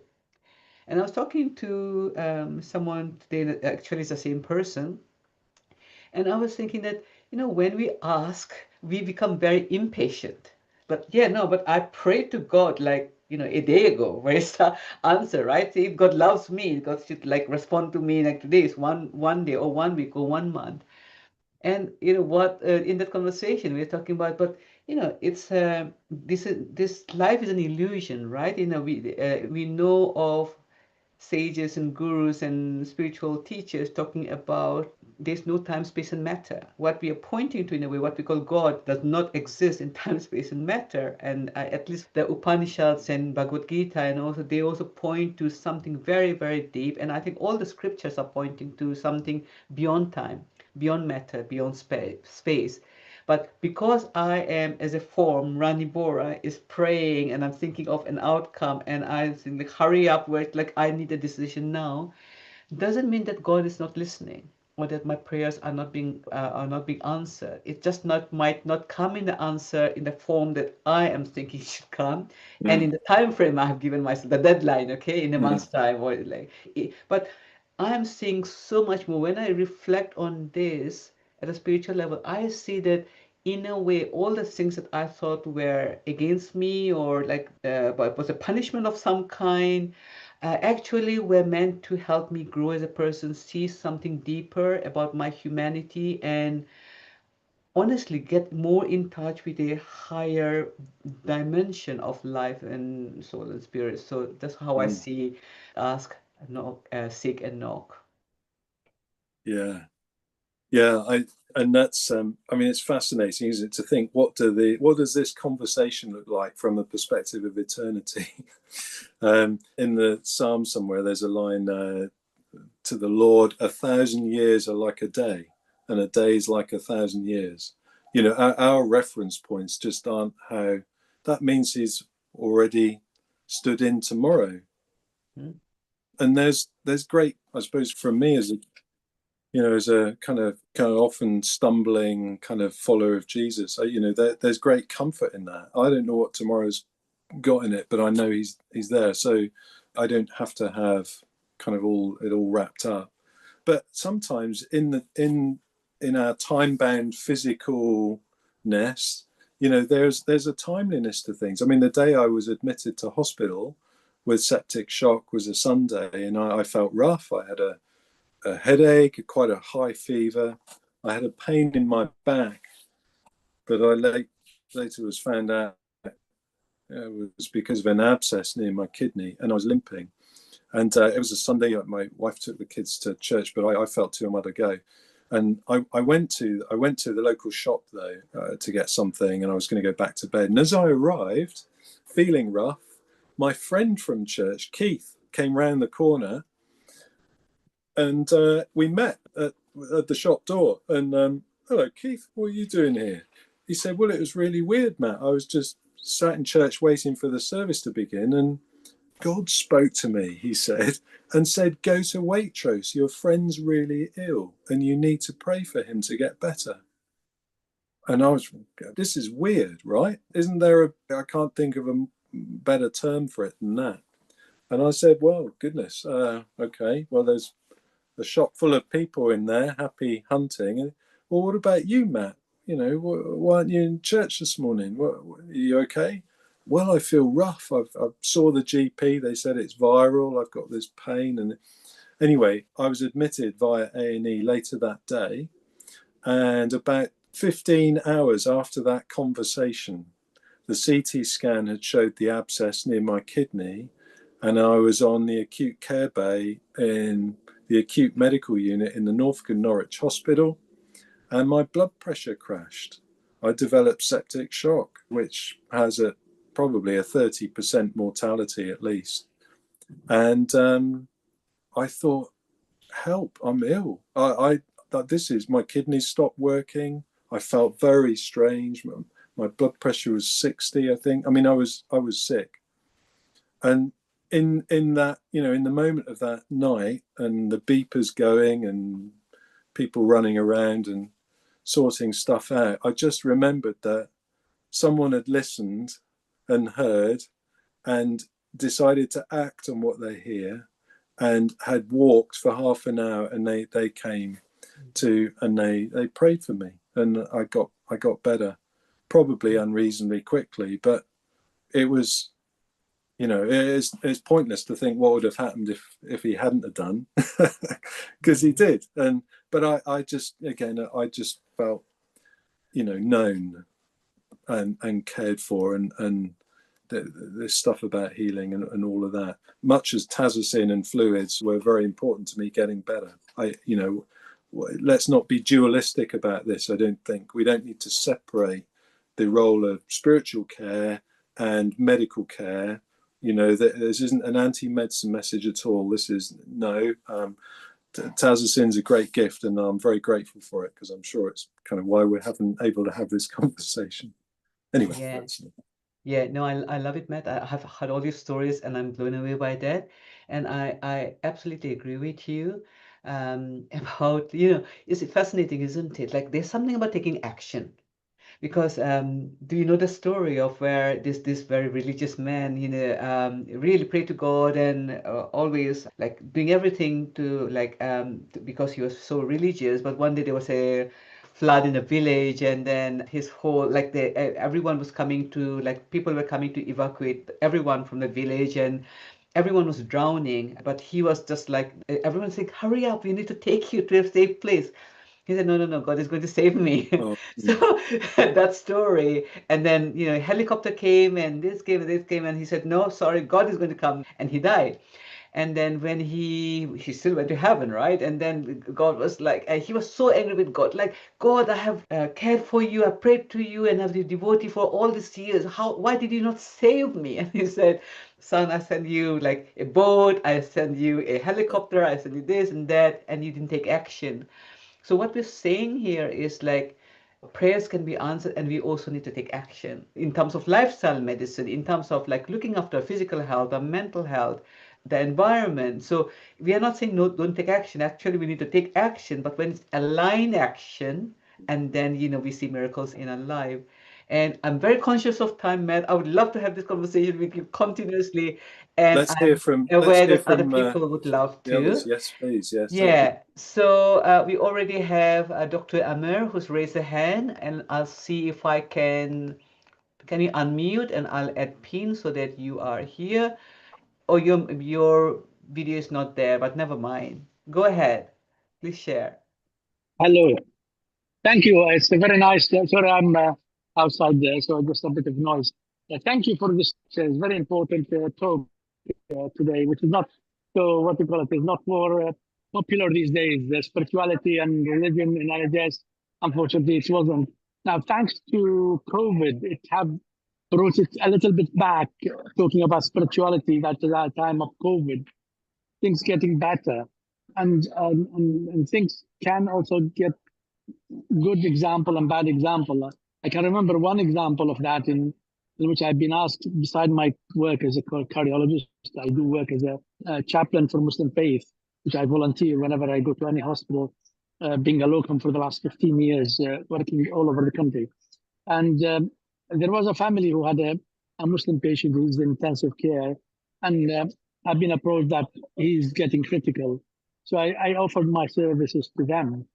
And I was talking to someone today, that actually is the same person, and I was thinking that, when we ask, we become very impatient. But yeah, no, but I prayed to God like, a day ago. Where's the answer, right? See, if God loves me, God should like respond to me like today is one day or 1 week or 1 month. And you know what? In that conversation, we are talking about, but it's this life is an illusion, right? We know of sages and gurus and spiritual teachers talking about there's no time, space, and matter. What we are pointing to, in a way, what we call God, does not exist in time, space, and matter. And at least the Upanishads and Bhagavad Gita, and also they also point to something very, very deep. And I think all the scriptures are pointing to something beyond time, beyond matter, beyond space. But because I am, as a form, Rani Bora is praying and I'm thinking of an outcome and I think like hurry up, where it's like I need a decision now, doesn't mean that God is not listening or that my prayers are not being answered. It just not might not come in the answer in the form that I am thinking should come, and in Mm. the time frame I have given myself, the deadline, okay, in a Mm. month's time, or like. But I am seeing so much more when I reflect on this at a spiritual level. I see that in a way, all the things that I thought were against me or like but was a punishment of some kind, actually were meant to help me grow as a person, see something deeper about my humanity, and honestly get more in touch with a higher dimension of life and soul and spirit. So that's how I Mm. see ask, knock, seek, and knock. Yeah. Yeah, and that's I mean it's fascinating, isn't it, to think what does this conversation look like from the perspective of eternity? In the Psalm somewhere, there's a line to the Lord, 1,000 years are like a day, and a day is like 1,000 years. Our reference points just aren't how that means he's already stood in tomorrow. Hmm? And there's great, I suppose, for me as a kind of often stumbling kind of follower of Jesus, there's great comfort in that. I don't know what tomorrow's got in it, but I know he's there. So I don't have to have kind of all wrapped up. But sometimes in our time bound physicalness, there's a timeliness to things. I mean, the day I was admitted to hospital with septic shock was a Sunday, and I felt rough. I had a headache, quite a high fever. I had a pain in my back, but later was found out it was because of an abscess near my kidney, and I was limping. And it was a Sunday. My wife took the kids to church, but I felt too much to go. And I went to the local shop though to get something, and I was going to go back to bed. And as I arrived, feeling rough, my friend from church, Keith, came round the corner, and we met at the shop door. And hello, Keith, what are you doing here? He said, well, it was really weird, Matt. I was just sat in church waiting for the service to begin, and God spoke to me, he said, and said, go to Waitrose. Your friend's really ill, and you need to pray for him to get better. And this is weird, right? Isn't there I can't think of a better term for it than that. And I said, well, goodness, okay, well, there's a shop full of people in there, happy hunting. And, well, what about you, Matt? Why aren't you in church this morning? Are you okay? Well, I feel rough. I saw the GP. They said it's viral. I've got this pain, Anyway, I was admitted via A&E later that day, and about 15 hours after that conversation, the CT scan had showed the abscess near my kidney, and I was on the acute care bay in the acute medical unit in the Norfolk and Norwich Hospital, and my blood pressure crashed. I developed septic shock, which has probably a 30% mortality at least. And I thought, help, I'm ill. I this is, my kidneys stopped working. I felt very strange. My blood pressure was 60, I think. I mean, I was sick. And in that, in the moment of that night, and the beepers going and people running around and sorting stuff out, I just remembered that someone had listened and heard and decided to act on what they hear, and had walked for half an hour, and they came to, and they prayed for me, and I got better, probably unreasonably quickly. But it was, it's pointless to think what would have happened if he hadn't have done, because he did. But I just felt, known and cared for, and this stuff about healing and all of that, much as tazocin and fluids were very important to me getting better. Let's not be dualistic about this. I don't think we don't need to separate the role of spiritual care and medical care. This isn't an anti-medicine message at all. This is tazocin's a great gift, and I'm very grateful for it, because I'm sure it's kind of why we're able to have this conversation. Anyway, Yeah. Yeah, no, I love it, Matt. I have heard all your stories and I'm blown away by that. And I absolutely agree with you about, it's fascinating, isn't it? Like there's something about taking action. Because do you know the story of where this very religious man, really prayed to God and always like doing everything to like because he was so religious. But one day there was a flood in the village, and then his whole like everyone was coming to like people were coming to evacuate everyone from the village, and everyone was drowning. But he was just like everyone saying, "Hurry up! We need to take you to a safe place." He said, no, no, no, God is going to save me. oh, So that story. And then, helicopter came and this came, and he said, no, sorry, God is going to come. And he died. And then when he still went to heaven, right? And then God was like, he was so angry with God, like, God, I have cared for you, I prayed to you, and have been devotee for all these years. Why did you not save me? And he said, son, I sent you like a boat, I sent you a helicopter, I sent you this and that, and you didn't take action. So what we're saying here is like prayers can be answered, and we also need to take action in terms of lifestyle medicine, in terms of like looking after physical health, our mental health, the environment. So we are not saying no, don't take action. Actually, we need to take action, but when it's aligned action, and then we see miracles in our life. And I'm very conscious of time, Matt. I would love to have this conversation with you continuously, and let's hear I'm from let's aware hear that other from people would love the others. to. Yes, please. Yes, thank you. Yeah, so we already have Dr. Amer who's raised a hand, and I'll see if I can you unmute, and I'll add pin so that you are here. Or your video is not there, but never mind. Go ahead. Please share. Hello. Thank you. It's a very nice. Sorry, I'm outside there, so just a bit of noise. Thank you for this very important talk today, which is not so what you call it is not more popular these days. The spirituality and religion in NHS, unfortunately, it wasn't. Now, thanks to COVID, it have brought it a little bit back. Talking about spirituality, that at that time of COVID, things getting better, and things can also get good example and bad example. I can remember one example of that in which I've been asked, beside my work as a cardiologist, I do work as a chaplain for Muslim faith, which I volunteer whenever I go to any hospital, being a locum for the last 15 years, working all over the country. And there was a family who had a Muslim patient who's in intensive care, and I've been approached that he's getting critical. So I offered my services to them.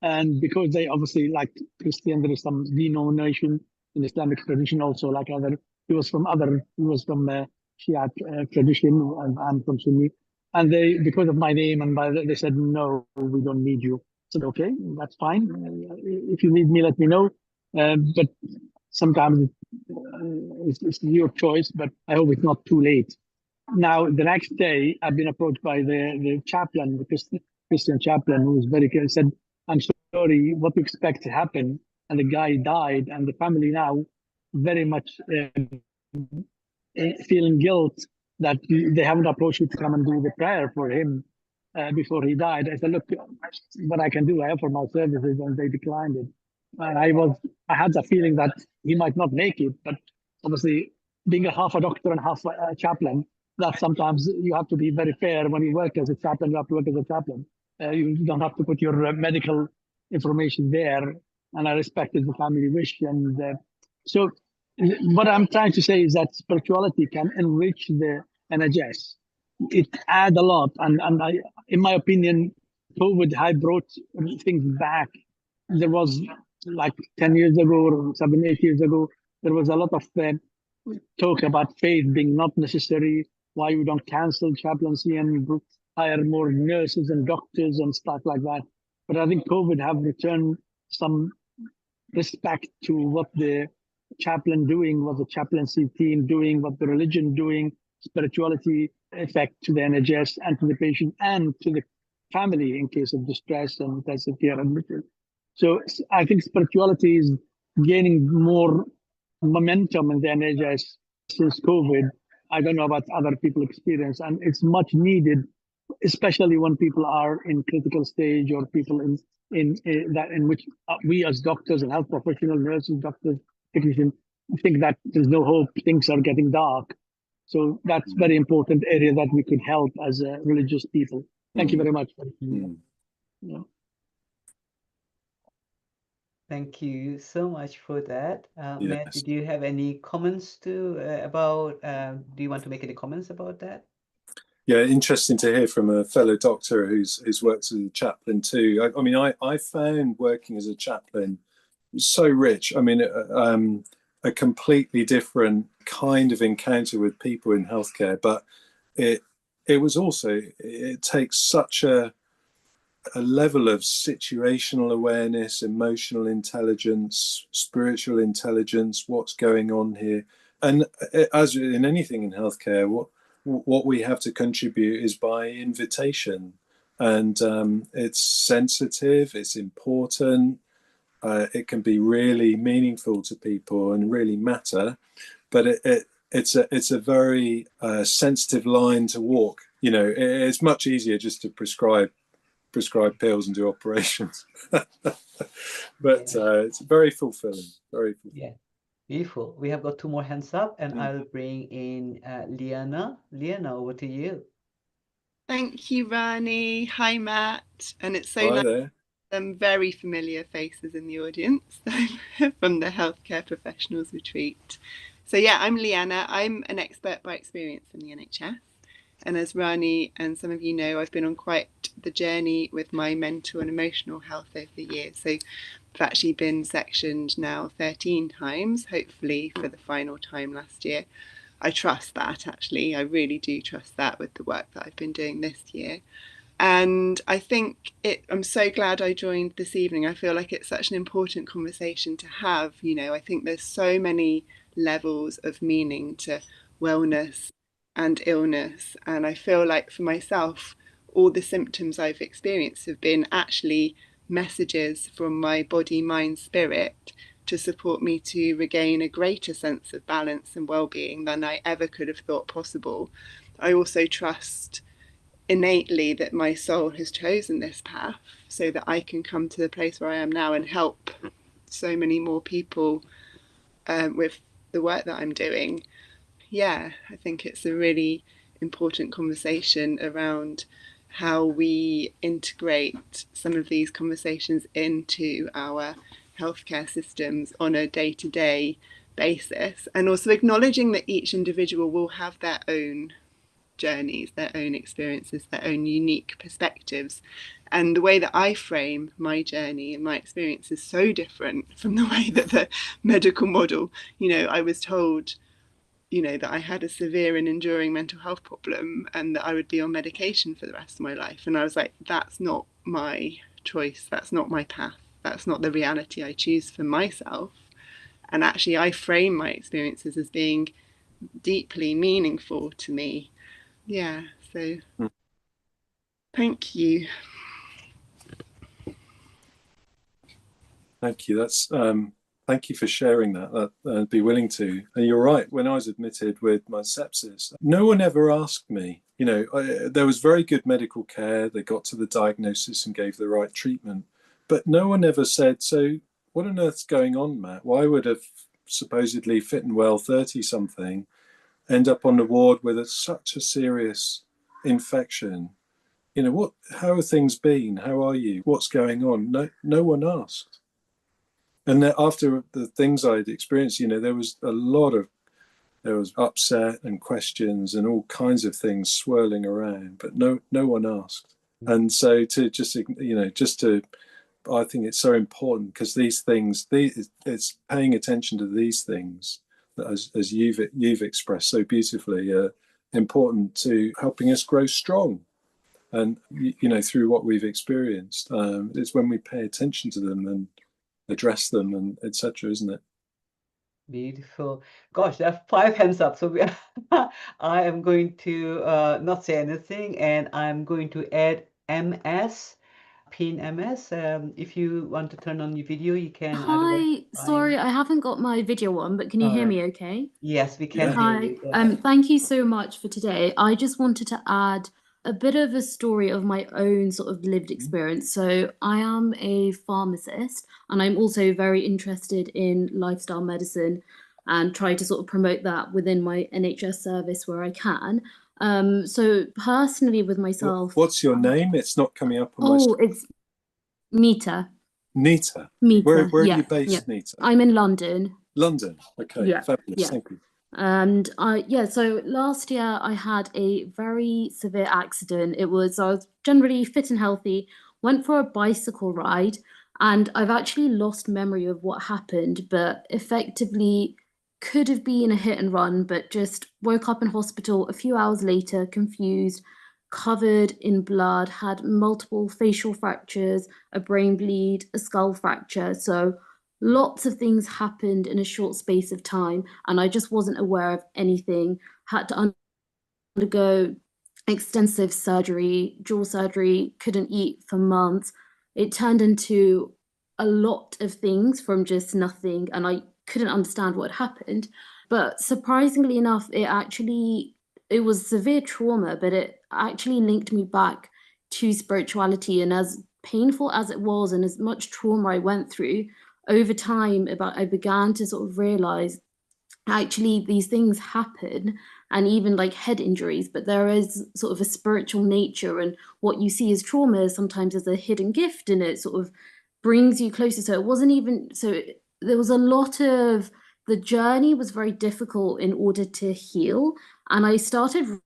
And because they obviously, like Christian, there is some denomination in Islamic tradition also, like he was from Shia tradition, and I'm from Sunni. And they, because of my name and they said, no, we don't need you. I said, okay, that's fine. If you need me, let me know. But sometimes it's your choice, but I hope it's not too late. Now, the next day, I've been approached by the chaplain, the Christian chaplain, who was very clear, said, I'm sorry, what to expect to happen? And the guy died, and the family now very much feeling guilt that they haven't approached you to come and do the prayer for him before he died. I said, look, what I can do, I offer my services, and they declined it. And I had the feeling that he might not make it, but obviously, being a half a doctor and half a chaplain, that sometimes you have to be very fair. When you work as a chaplain, you have to work as a chaplain. You don't have to put your medical information there. And I respected the family wish. And so what I'm trying to say is that spirituality can enrich the NHS. It add a lot. And I, in my opinion, COVID had brought things back. There was like 10 years ago or 7, 8 years ago, there was a lot of talk about faith being not necessary, why you don't cancel chaplaincy and hire more nurses and doctors and stuff like that. But I think COVID have returned some respect to what the chaplain doing, what the chaplaincy team doing, what the religion doing, spirituality effect to the NHS and to the patient and to the family in case of distress and intensive care admitted. So I think spirituality is gaining more momentum in the NHS since COVID. I don't know about other people experience, and it's much needed, especially when people are in critical stage or people in that in which we as doctors and health professionals, nurses, doctors, technicians, think that there's no hope, things are getting dark. So that's very important area that we could help as religious people. Thank you very much. Yeah. Thank you so much for that. Matt, Yes. did you have any comments to about, do you want to make any comments about that? Yeah, interesting to hear from a fellow doctor who's worked as a chaplain too. I mean, I found working as a chaplain so rich. I mean, a completely different kind of encounter with people in healthcare, but it was also, it takes such a level of situational awareness, emotional intelligence, spiritual intelligence, what's going on here. And as in anything in healthcare, what we have to contribute is by invitation. And it's sensitive, it's important, it can be really meaningful to people and really matter. But it's a very sensitive line to walk. You know, it's much easier just to prescribe pills and do operations. But it's very fulfilling, very fulfilling. Yeah, beautiful. We have got 2 more hands up, and I'll bring in Liana. Liana, over to you. Thank you, Rani. Hi, Matt. And it's so Hi nice. there. Some very familiar faces in the audience from the Healthcare Professionals Retreat. So yeah, I'm Leanna. I'm an expert by experience in the NHS. And as Rani and some of you know, I've been on quite the journey with my mental and emotional health over the years. So I've actually been sectioned now 13 times, hopefully for the final time last year. I trust that, actually. I really do trust that with the work that I've been doing this year. And I think I'm so glad I joined this evening. I feel like it's such an important conversation to have. You know, I think there's so many levels of meaning to wellness and illness. And I feel like for myself, all the symptoms I've experienced have been actually messages from my body, mind, spirit to support me to regain a greater sense of balance and well-being than I ever could have thought possible. I also trust innately that my soul has chosen this path so that I can come to the place where I am now and help so many more people with the work that I'm doing. Yeah, I think it's a really important conversation around how we integrate some of these conversations into our healthcare systems on a day-to-day basis, and also acknowledging that each individual will have their own journeys, their own experiences, their own unique perspectives. And the way that I frame my journey and my experience is so different from the way that the medical model, you know, I was told you know, that I had a severe and enduring mental health problem and that I would be on medication for the rest of my life. And I was like, that's not my choice. That's not my path. That's not the reality I choose for myself. And actually, I frame my experiences as being deeply meaningful to me. Yeah. So thank you. Thank you. That's thank you for sharing that. I'd be willing to. And you're right. When I was admitted with my sepsis, no one ever asked me. You know, there was very good medical care. They got to the diagnosis and gave the right treatment, but no one ever said, "So, what on earth's going on, Matt? Why would a supposedly fit and well 30-something end up on the ward with such a serious infection? You know, what? How have things been? How are you? What's going on?" No one asked. And after the things I'd experienced, you know, there was upset and questions and all kinds of things swirling around, but no one asked. And so to just, you know, I think it's so important because these things, it's paying attention to these things that, as you've expressed so beautifully, important to helping us grow strong. And, you know, through what we've experienced, it's when we pay attention to them and address them and etc., isn't it? Beautiful. Gosh, there are 5 hands up. So I am going to not say anything, and I'm going to add MS, pin MS. If you want to turn on your video, you can. Otherwise, Hi, sorry, I haven't got my video on, but can you hear me okay? Yes, we can Yeah. hear Hi, you. Go ahead. thank you so much for today. I just wanted to add a bit of a story of my own sort of lived experience. So I am a pharmacist and I'm also very interested in lifestyle medicine and try to sort of promote that within my NHS service where I can. So personally with myself, What's your name? It's not coming up on my oh, screen. it's Nita. Nita. Mita, Where are yeah, you based, yeah. Nita? I'm in London. London. Okay, Yeah, fabulous. yeah. Thank you. And so last year I had a very severe accident. I was generally fit and healthy, went for a bicycle ride, and I've actually lost memory of what happened, but effectively could have been a hit and run, but just woke up in hospital a few hours later, confused, covered in blood, had multiple facial fractures, a brain bleed, a skull fracture. So lots of things happened in a short space of time, and I just wasn't aware of anything. Had to undergo extensive surgery, jaw surgery, couldn't eat for months. It turned into a lot of things from just nothing, and I couldn't understand what happened. But surprisingly enough, it was severe trauma, but it actually linked me back to spirituality. And as painful as it was, and as much trauma I went through, over time, I began to sort of realize actually these things happen, and even like head injuries, but there is sort of a spiritual nature, and what you see as trauma sometimes is a hidden gift, and it sort of brings you closer. So it wasn't even so there was a lot of the journey was very difficult in order to heal, and I started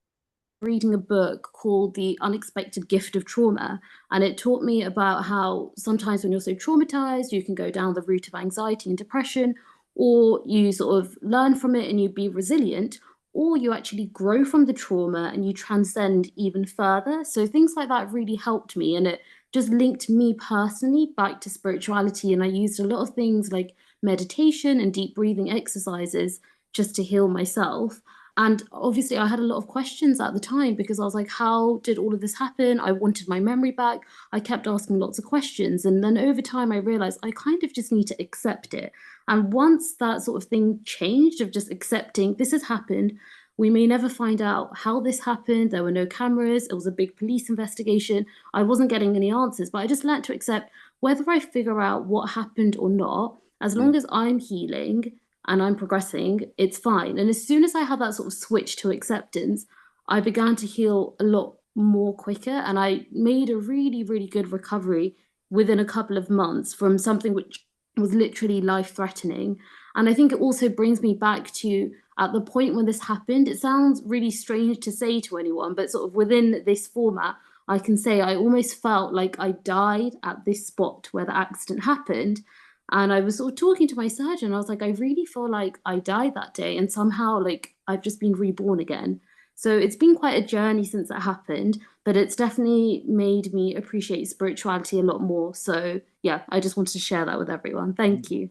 reading a book called The Unexpected Gift of Trauma, and it taught me about how sometimes when you're so traumatized you can go down the route of anxiety and depression, or you sort of learn from it and you be resilient, or you actually grow from the trauma and you transcend even further. So things like that really helped me, and it just linked me personally back to spirituality. And I used a lot of things like meditation and deep breathing exercises just to heal myself. And obviously I had a lot of questions at the time because I was like, how did all of this happen? I wanted my memory back. I kept asking lots of questions. And then over time, I realized I kind of just need to accept it. And once that sort of thing changed of just accepting this has happened, we may never find out how this happened. There were no cameras. It was a big police investigation. I wasn't getting any answers, but I just learned to accept whether I figure out what happened or not, as long as I'm healing and I'm progressing, it's fine. And as soon as I had that sort of switch to acceptance, I began to heal a lot more quicker. And I made a really, really good recovery within a couple of months from something which was literally life-threatening. And I think it also brings me back to at the point when this happened, it sounds really strange to say to anyone, but sort of within this format, I can say I almost felt like I died at this spot where the accident happened. And I was sort of talking to my surgeon. I was like, I really feel like I died that day, and somehow like I've just been reborn again. So it's been quite a journey since that happened, but it's definitely made me appreciate spirituality a lot more. So yeah, I just wanted to share that with everyone. Thank you.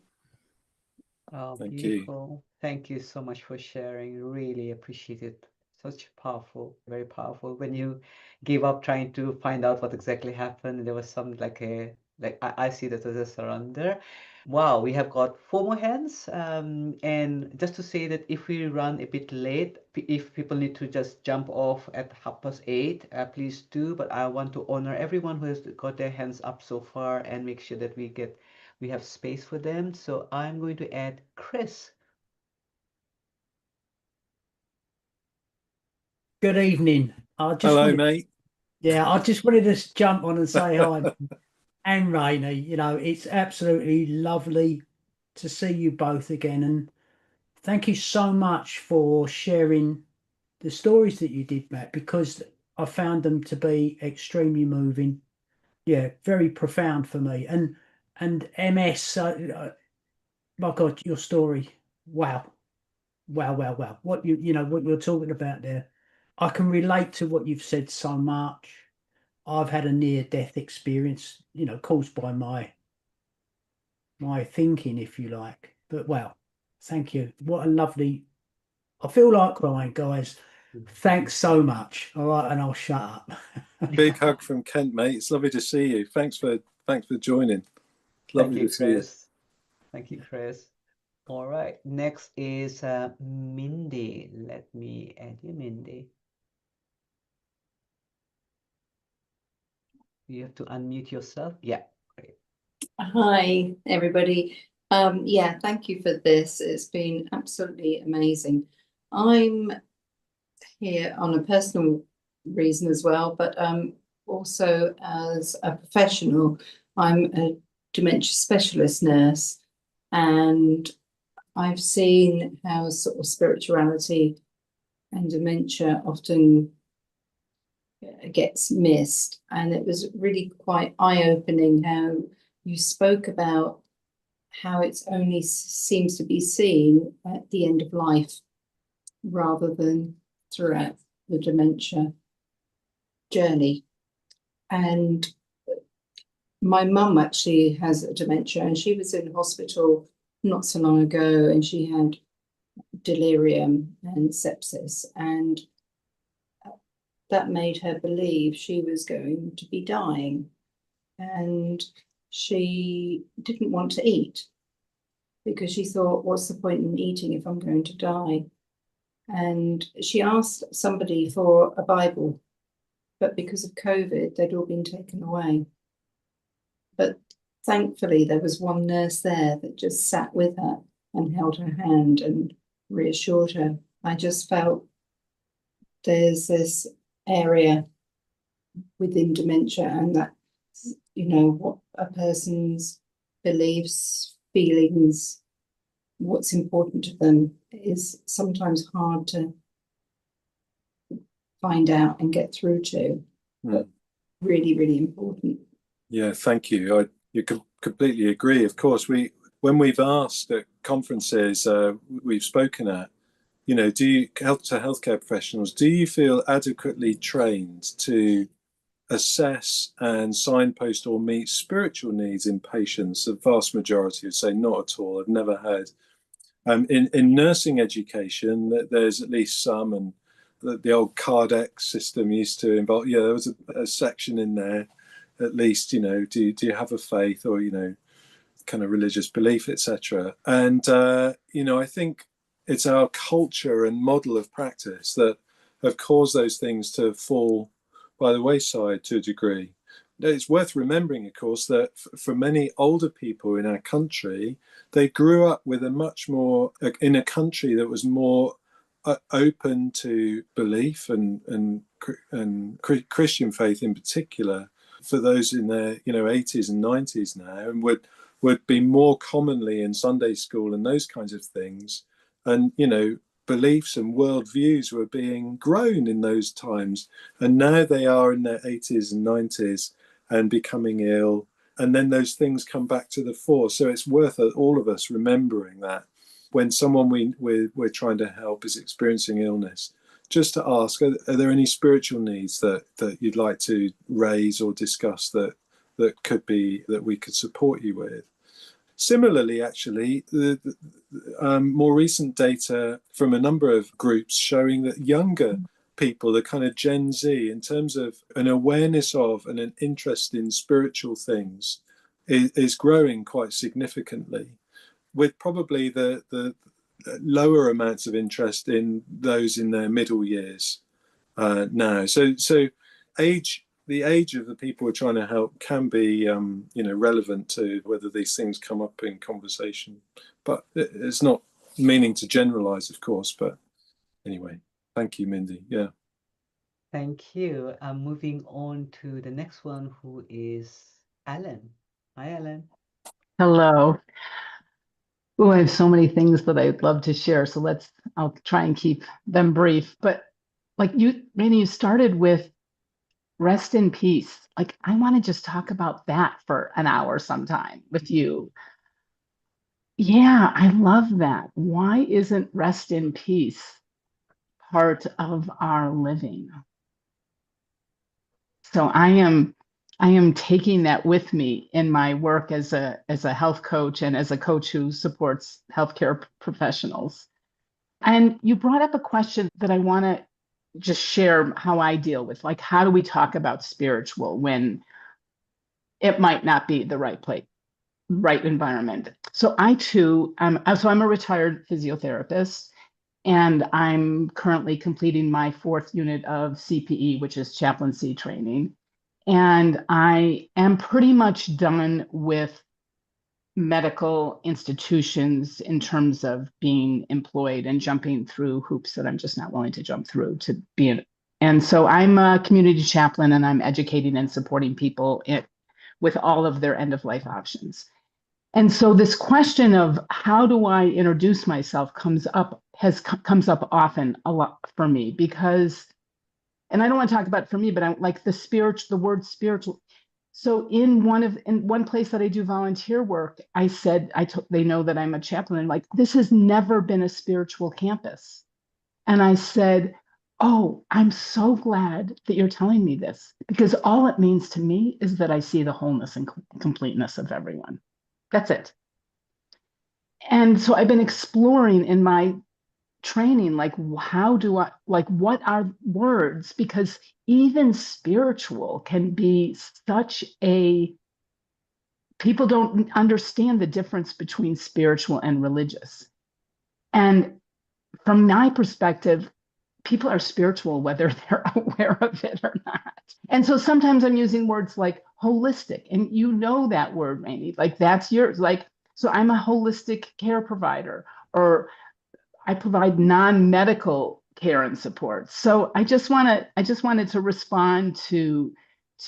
Oh, Thank you. beautiful. Thank you so much for sharing. Really appreciate it. Such powerful, very powerful. When you gave up trying to find out what exactly happened, there was some like I see that as a surrender. Wow, we have got four more hands. And just to say that if we run a bit late, if people need to just jump off at 8:30, please do. But I want to honor everyone who has got their hands up so far and make sure that we have space for them. So I'm going to add Chris. Good evening. Hello, mate. I just wanted to jump on and say hi. And Rainey, it's absolutely lovely to see you both again. And thank you so much for sharing the stories that you did, Matt, because I found them to be extremely moving. Yeah, very profound for me. And MS, my God, your story. Wow. Wow, wow, wow. What what you're talking about there. I can relate to what you've said so much. I've had a near-death experience, caused by my thinking, if you like. But wow, thank you. What a lovely. I feel like crying, guys. Thanks so much. All right, and I'll shut up. Big hug from Kent, mate. It's lovely to see you. Thanks for joining. Lovely to see you. Chris. Thank you, Chris. All right. Next is Mindy. Let me add you, Mindy. You have to unmute yourself. Yeah, great. Hi, everybody. Yeah, thank you for this. It's been absolutely amazing. I'm here on a personal reason as well, but also as a professional. I'm a dementia specialist nurse, and I've seen how sort of spirituality and dementia often gets missed. And it was really quite eye-opening how you spoke about how it only seems to be seen at the end of life rather than throughout the dementia journey. And my mum actually has dementia, and she was in hospital not so long ago, and she had delirium and sepsis, and that made her believe she was going to be dying. And she didn't want to eat because she thought, what's the point in eating if I'm going to die? And she asked somebody for a Bible, but because of COVID, they'd all been taken away. But thankfully, there was one nurse there that just sat with her and held her hand and reassured her. I just felt there's this area within dementia, and that, what a person's beliefs, feelings, what's important to them is sometimes hard to find out and get through to, but really, really important. Yeah, thank you. You completely agree. Of course, when we've asked at conferences we've spoken at, do you healthcare professionals, do you feel adequately trained to assess and signpost or meet spiritual needs in patients? The vast majority would say not at all. I've never had. In nursing education, there's at least some, and the old Cardex system used to involve. Yeah, there was a section in there, at least. Do you have a faith or kind of religious belief, etc. And I think it's our culture and model of practice that have caused those things to fall by the wayside to a degree. It's worth remembering, of course, that for many older people in our country, they grew up with in a country that was more open to belief and Christian faith in particular. For those in their 80s and 90s now, and would be more commonly in Sunday school and those kinds of things, and beliefs and worldviews were being grown in those times, and now they are in their 80s and 90s and becoming ill and then those things come back to the fore. So it's worth all of us remembering that when someone we're trying to help is experiencing illness, just to ask, are there any spiritual needs that you'd like to raise or discuss that could be, that we could support you with? Similarly, actually, the more recent data from a number of groups showing that younger people, the kind of Gen Z, in terms of an awareness of and an interest in spiritual things, is growing quite significantly, with probably the lower amounts of interest in those in their middle years now. So the age of the people we're trying to help can be relevant to whether these things come up in conversation. But it's not meaning to generalize, of course. But anyway, thank you, Mindy. Yeah. Thank you. I'm moving on to the next one, who is Alan. Hi, Alan. Hello. Oh, I have so many things that I'd love to share. So I'll try and keep them brief. But like Rani, you started with rest in peace. Like, I want to just talk about that for an hour sometime with you. Yeah, I love that. Why isn't rest in peace part of our living? So I am taking that with me in my work as a health coach and as a coach who supports healthcare professionals. And you brought up a question that I want to just share how I deal with, like, how do we talk about spiritual when it might not be the right place, right environment? So I too, I'm a retired physiotherapist, and I'm currently completing my 4th unit of CPE, which is chaplaincy training. And I am pretty much done with medical institutions in terms of being employed and jumping through hoops that I'm just not willing to jump through to be in. And so I'm a community chaplain, and I'm educating and supporting people with all of their end-of-life options. And so this question of how do I introduce myself comes up often a lot for me, because, and I don't want to talk about it for me, but I'm like the word spiritual. So in one place that I do volunteer work, I said, they know that I'm a chaplain, and like, this has never been a spiritual campus. And I said, oh, I'm so glad that you're telling me this, because all it means to me is that I see the wholeness and completeness of everyone. That's it. And so I've been exploring in my training, like, how do I, like, what are words? Because even spiritual can be people don't understand the difference between spiritual and religious. And from my perspective, people are spiritual whether they're aware of it or not. And so sometimes I'm using words like holistic, and you know that word, Rani, like, that's yours. Like, so I'm a holistic care provider, or I provide non-medical care and support. So I just wanted to respond to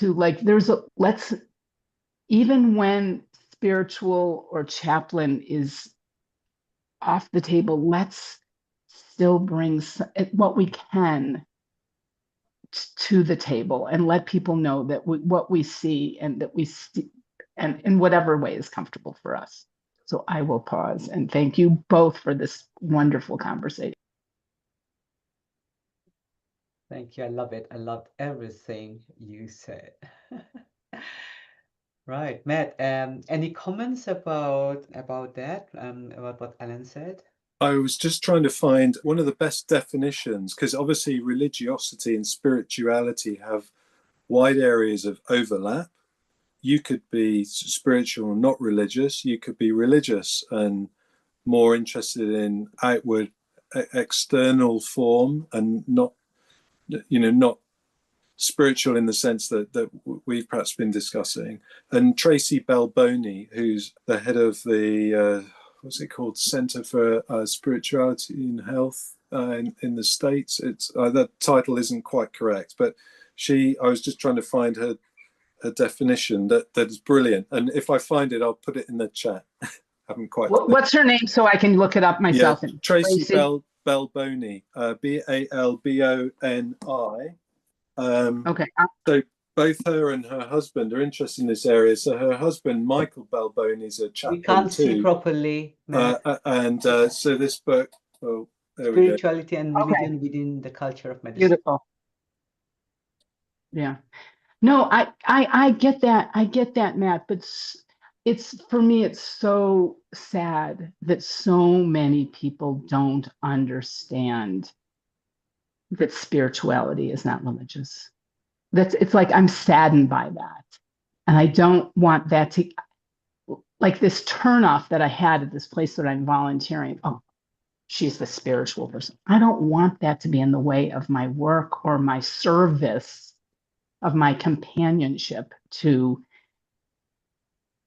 like, even when spiritual or chaplain is off the table, let's still bring what we can to the table and let people know that what we see, and that we see, and in whatever way is comfortable for us. So I will pause and thank you both for this wonderful conversation. Thank you. I love it. I loved everything you said. Right, Matt. Any comments about that? About what Alan said? I was just trying to find one of the best definitions, because obviously religiosity and spirituality have wide areas of overlap. You could be spiritual and not religious. You could be religious and more interested in outward, external form, and not spiritual in the sense that we've perhaps been discussing. And Tracy Balboni, who's the head of the what's it called, Center for Spirituality and Health in the States. It's that title isn't quite correct, but I was just trying to find her definition that is brilliant. And if I find it, I'll put it in the chat. Haven't quite. What's her name so I can look it up myself? Yeah, Tracy Balboni, Balboni. Okay. So both her and her husband are interested in this area. So her husband, Michael Balboni, is a We chaplain can't see too. properly, Matt. So this book, oh, there we go. Spirituality and religion within the culture of medicine. Beautiful. Yeah. No, I get that. I get that, Matt. But it's for me, it's so sad that so many people don't understand that spirituality is not religious. It's like I'm saddened by that. And I don't want that to, like this turnoff that I had at this place that I'm volunteering. Oh, she's the spiritual person. I don't want that to be in the way of my work or my service, of my companionship to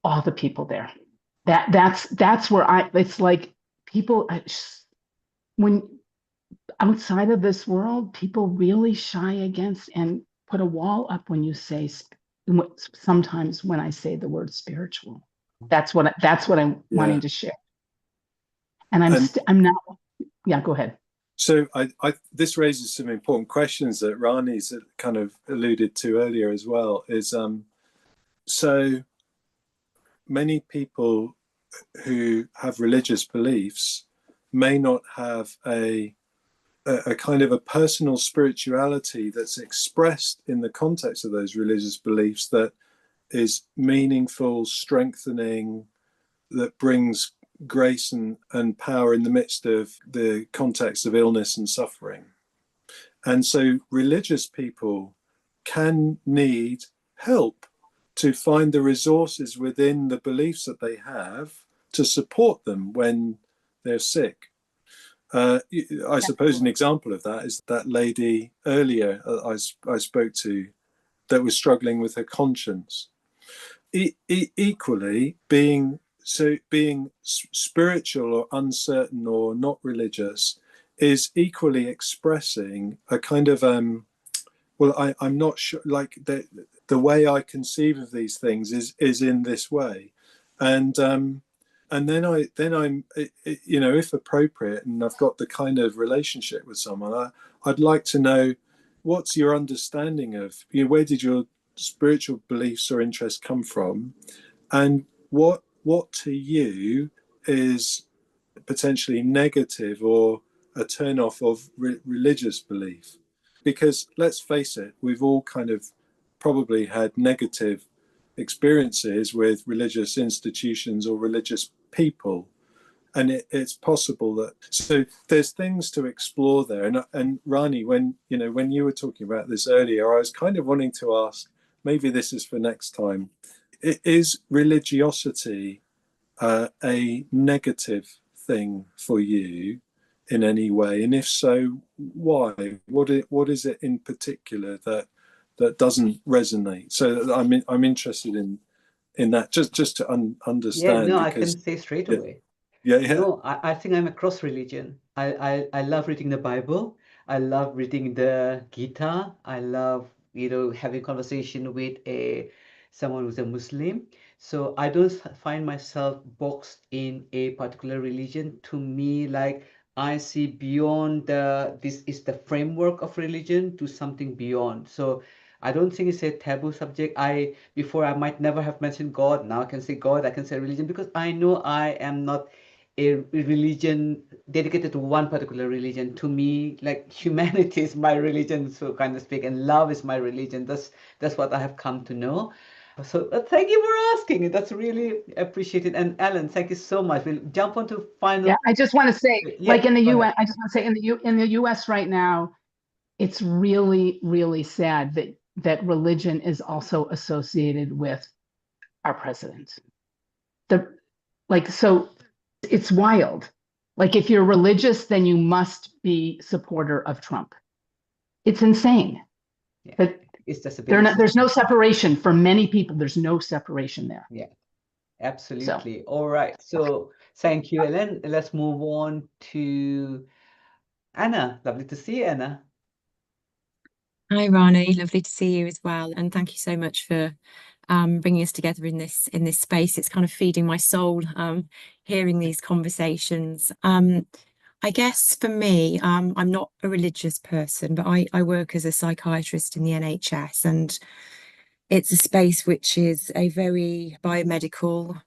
all the people there. That's where it's like people, when outside of this world, people really shy against and put a wall up when you say, sometimes when I say the word spiritual. That's what I'm wanting to share. And I'm not, yeah, go ahead. So this raises some important questions that Rani's kind of alluded to earlier as well, is so many people who have religious beliefs may not have a kind of a personal spirituality that's expressed in the context of those religious beliefs that is meaningful, strengthening, that brings grace and power in the midst of the context of illness and suffering. And so religious people can need help to find the resources within the beliefs that they have to support them when they're sick. I suppose an example of that is that lady earlier I spoke to that was struggling with her conscience. Equally, being spiritual or uncertain or not religious is equally expressing a kind of I'm not sure, like the way I conceive of these things is in this way, and then I'm if appropriate and I've got the kind of relationship with someone, I'd like to know what's your understanding of, where did your spiritual beliefs or interests come from, and what to you is potentially negative or a turn-off of religious belief. Because let's face it, we've all kind of probably had negative experiences with religious institutions or religious people, and it's possible that, so there's things to explore there. And Rani, when you were talking about this earlier, I was kind of wanting to ask, maybe this is for next time, is religiosity a negative thing for you in any way, and if so, why? What is it in particular that doesn't resonate? So I'm interested in that, just to understand. Yeah, no, I can say straight away. Yeah. No, I think I'm across religion. I love reading the Bible. I love reading the Gita. I love, having conversation with someone who's a Muslim. So I don't find myself boxed in a particular religion. To me, like, I see beyond this is the framework of religion to something beyond. So I don't think it's a taboo subject. Before I might never have mentioned God. Now I can say God, I can say religion, because I know I am not a religion dedicated to one particular religion. To me, like, humanity is my religion, so kind of speak, and love is my religion. That's what I have come to know. So thank you for asking. That's really appreciated. And Alan, thank you so much. We'll jump on to final. Yeah, I just want to say, Yeah, like in the go US, ahead. I just want to say in the US right now, it's really, really sad that religion is also associated with our president. So it's wild. Like, if you're religious, then you must be supporter of Trump. It's insane. Yeah, But it's just a there's no separation for many people. There's no separation there. Yeah, absolutely. All right. So thank you, Ellen. Let's move on to Anna. Lovely to see you, Anna. Hi, Rani. Lovely to see you as well, and thank you so much for bringing us together in this space. It's kind of feeding my soul, hearing these conversations. I guess for me, I'm not a religious person, but I work as a psychiatrist in the NHS, and it's a space which is a very biomedical,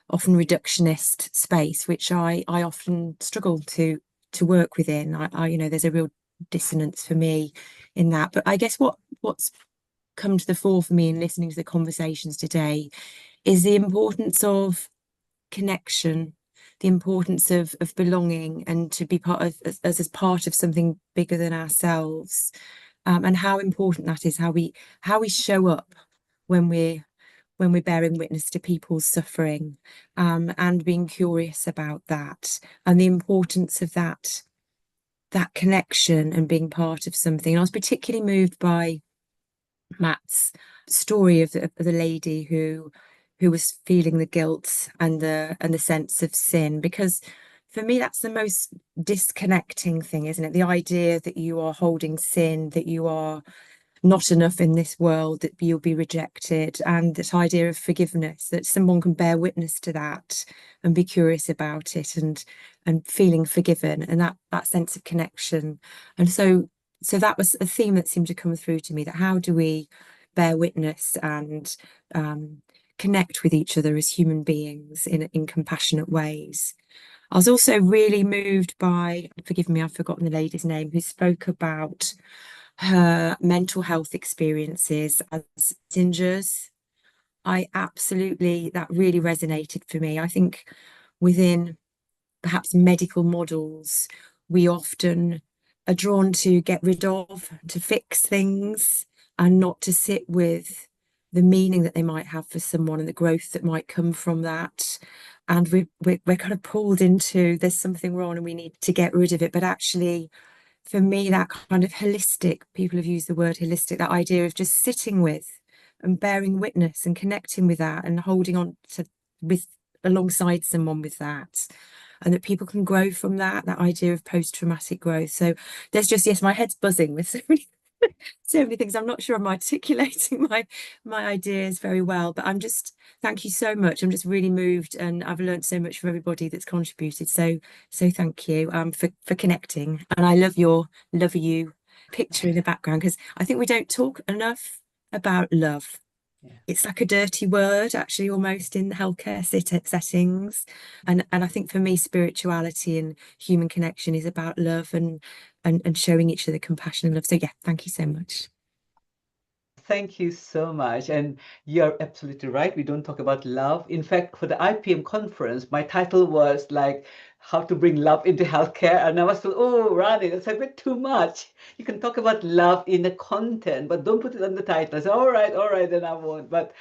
often reductionist space, which I often struggle to work within. You know, there's a real dissonance for me in that. But I guess what's come to the fore for me in listening to the conversations today is the importance of connection, the importance of belonging, and to be part of as part of something bigger than ourselves, and how important that is, how we show up when we're bearing witness to people's suffering, and being curious about that, and the importance of that connection and being part of something. And I was particularly moved by Matt's story of the lady who was feeling the guilt and the sense of sin, because for me that's the most disconnecting thing, isn't it? The idea that you are holding sin, that you are not enough in this world, that you'll be rejected, and that idea of forgiveness, that someone can bear witness to that and be curious about it and feeling forgiven, and that sense of connection. And so that was a theme that seemed to come through to me, that how do we bear witness and connect with each other as human beings in compassionate ways. I was also really moved by, forgive me, I've forgotten the lady's name, who spoke about her mental health experiences as messengers. That really resonated for me. I think within perhaps medical models, we often are drawn to get rid of, to fix things, and not to sit with the meaning that they might have for someone and the growth that might come from that. And we're kind of pulled into, there's something wrong and we need to get rid of it. But actually, for me, that kind of holistic, people have used the word holistic, that idea of just sitting with and bearing witness and connecting with that and holding on to alongside someone with that, and that people can grow from that idea of post-traumatic growth. So there's just, yes, my head's buzzing with so many things. I'm not sure I'm articulating my ideas very well, but thank you so much. I'm just really moved, and I've learned so much from everybody that's contributed. So thank you for connecting. And I love you picture in the background, because I think we don't talk enough about love. Yeah. It's like a dirty word, actually, almost in healthcare settings. And I think for me, spirituality and human connection is about love and showing each other compassion and love. So yeah, thank you so much. Thank you so much. And you're absolutely right. We don't talk about love. In fact, for the IPM conference, my title was like, how to bring love into healthcare. And I was like, oh, Rani, that's a bit too much. You can talk about love in the content, but don't put it on the title. I said, all right, then I won't. But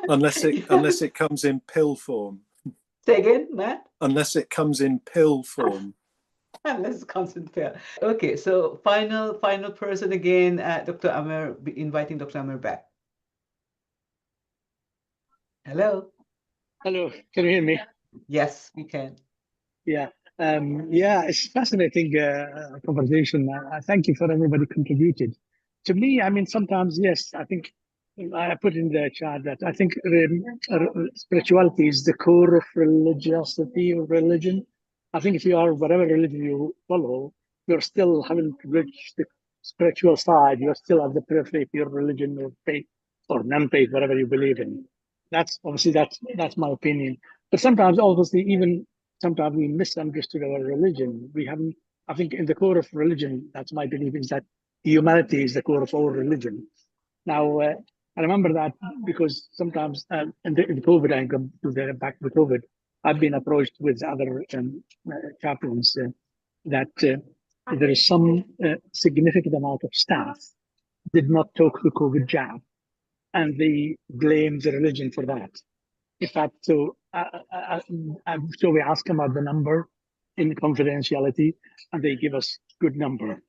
unless it comes in pill form. Say again, Matt? Unless it comes in pill form. Unless it comes in pill. Okay, so final person again, Dr. Amer, inviting Dr. Amer back. Hello. Hello, can you hear me? Yes, we can. Yeah, it's fascinating conversation. I thank you for everybody contributed. To me, I mean, sometimes, yes, I think I put in the chat that I think spirituality is the core of religiosity or religion. I think if you are whatever religion you follow, you're still having to reach the spiritual side. You're still at the periphery of your religion or faith or non-faith, whatever you believe in. That's obviously that's my opinion. But sometimes, obviously, even sometimes we misunderstood our religion. We haven't. I think in the core of religion, that's my belief, is that humanity is the core of all religion. Now, I remember that because sometimes in the COVID, I come to back to COVID, I've been approached with other chaplains that there is some significant amount of staff did not talk the COVID jab, and they blame the religion for that. In fact, so we ask them about the number in confidentiality, and they give us good number.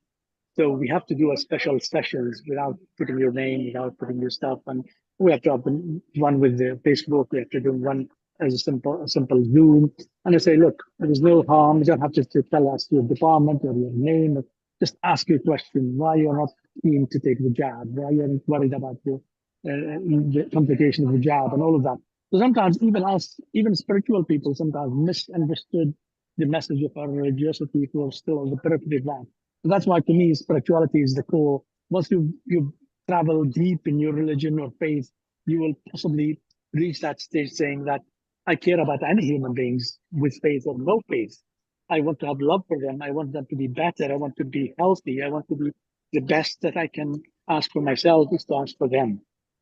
So we have to do a special sessions without putting your name, without putting your stuff, and we have to open one with the Facebook. We have to do one as a simple Zoom, and I say, look, there is no harm. You don't have to tell us your department or your name. Just ask your question: why you're not keen to take the jab? Why you're worried about the complication of the jab and all of that. So sometimes even spiritual people sometimes misunderstood the message of our religiosity who are still on the periphery of that. So that's why to me spirituality is the core. Once you travel deep in your religion or faith, you will possibly reach that stage saying that I care about any human beings with faith or no faith. I want to have love for them. I want them to be better. I want to be healthy. I want to be the best that I can ask for myself is to ask for them.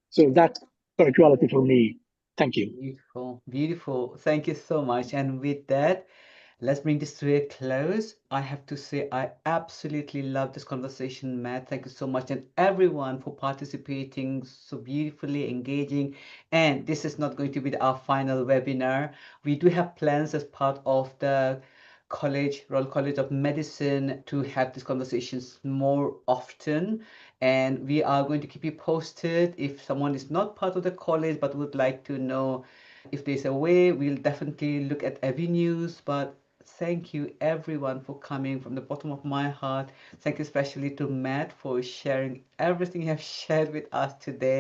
So that's spirituality for me. Thank you. Beautiful, beautiful. Thank you so much. And with that, let's bring this to a close. I have to say, I absolutely love this conversation, Matt. Thank you so much, and everyone for participating so beautifully, engaging. And this is not going to be our final webinar. We do have plans as part of the Royal College of Medicine to have these conversations more often. And we are going to keep you posted. If someone is not part of the college but would like to know if there's a way, we'll definitely look at avenues. But thank you everyone for coming from the bottom of my heart. Thank you especially to Matt for sharing everything you have shared with us today.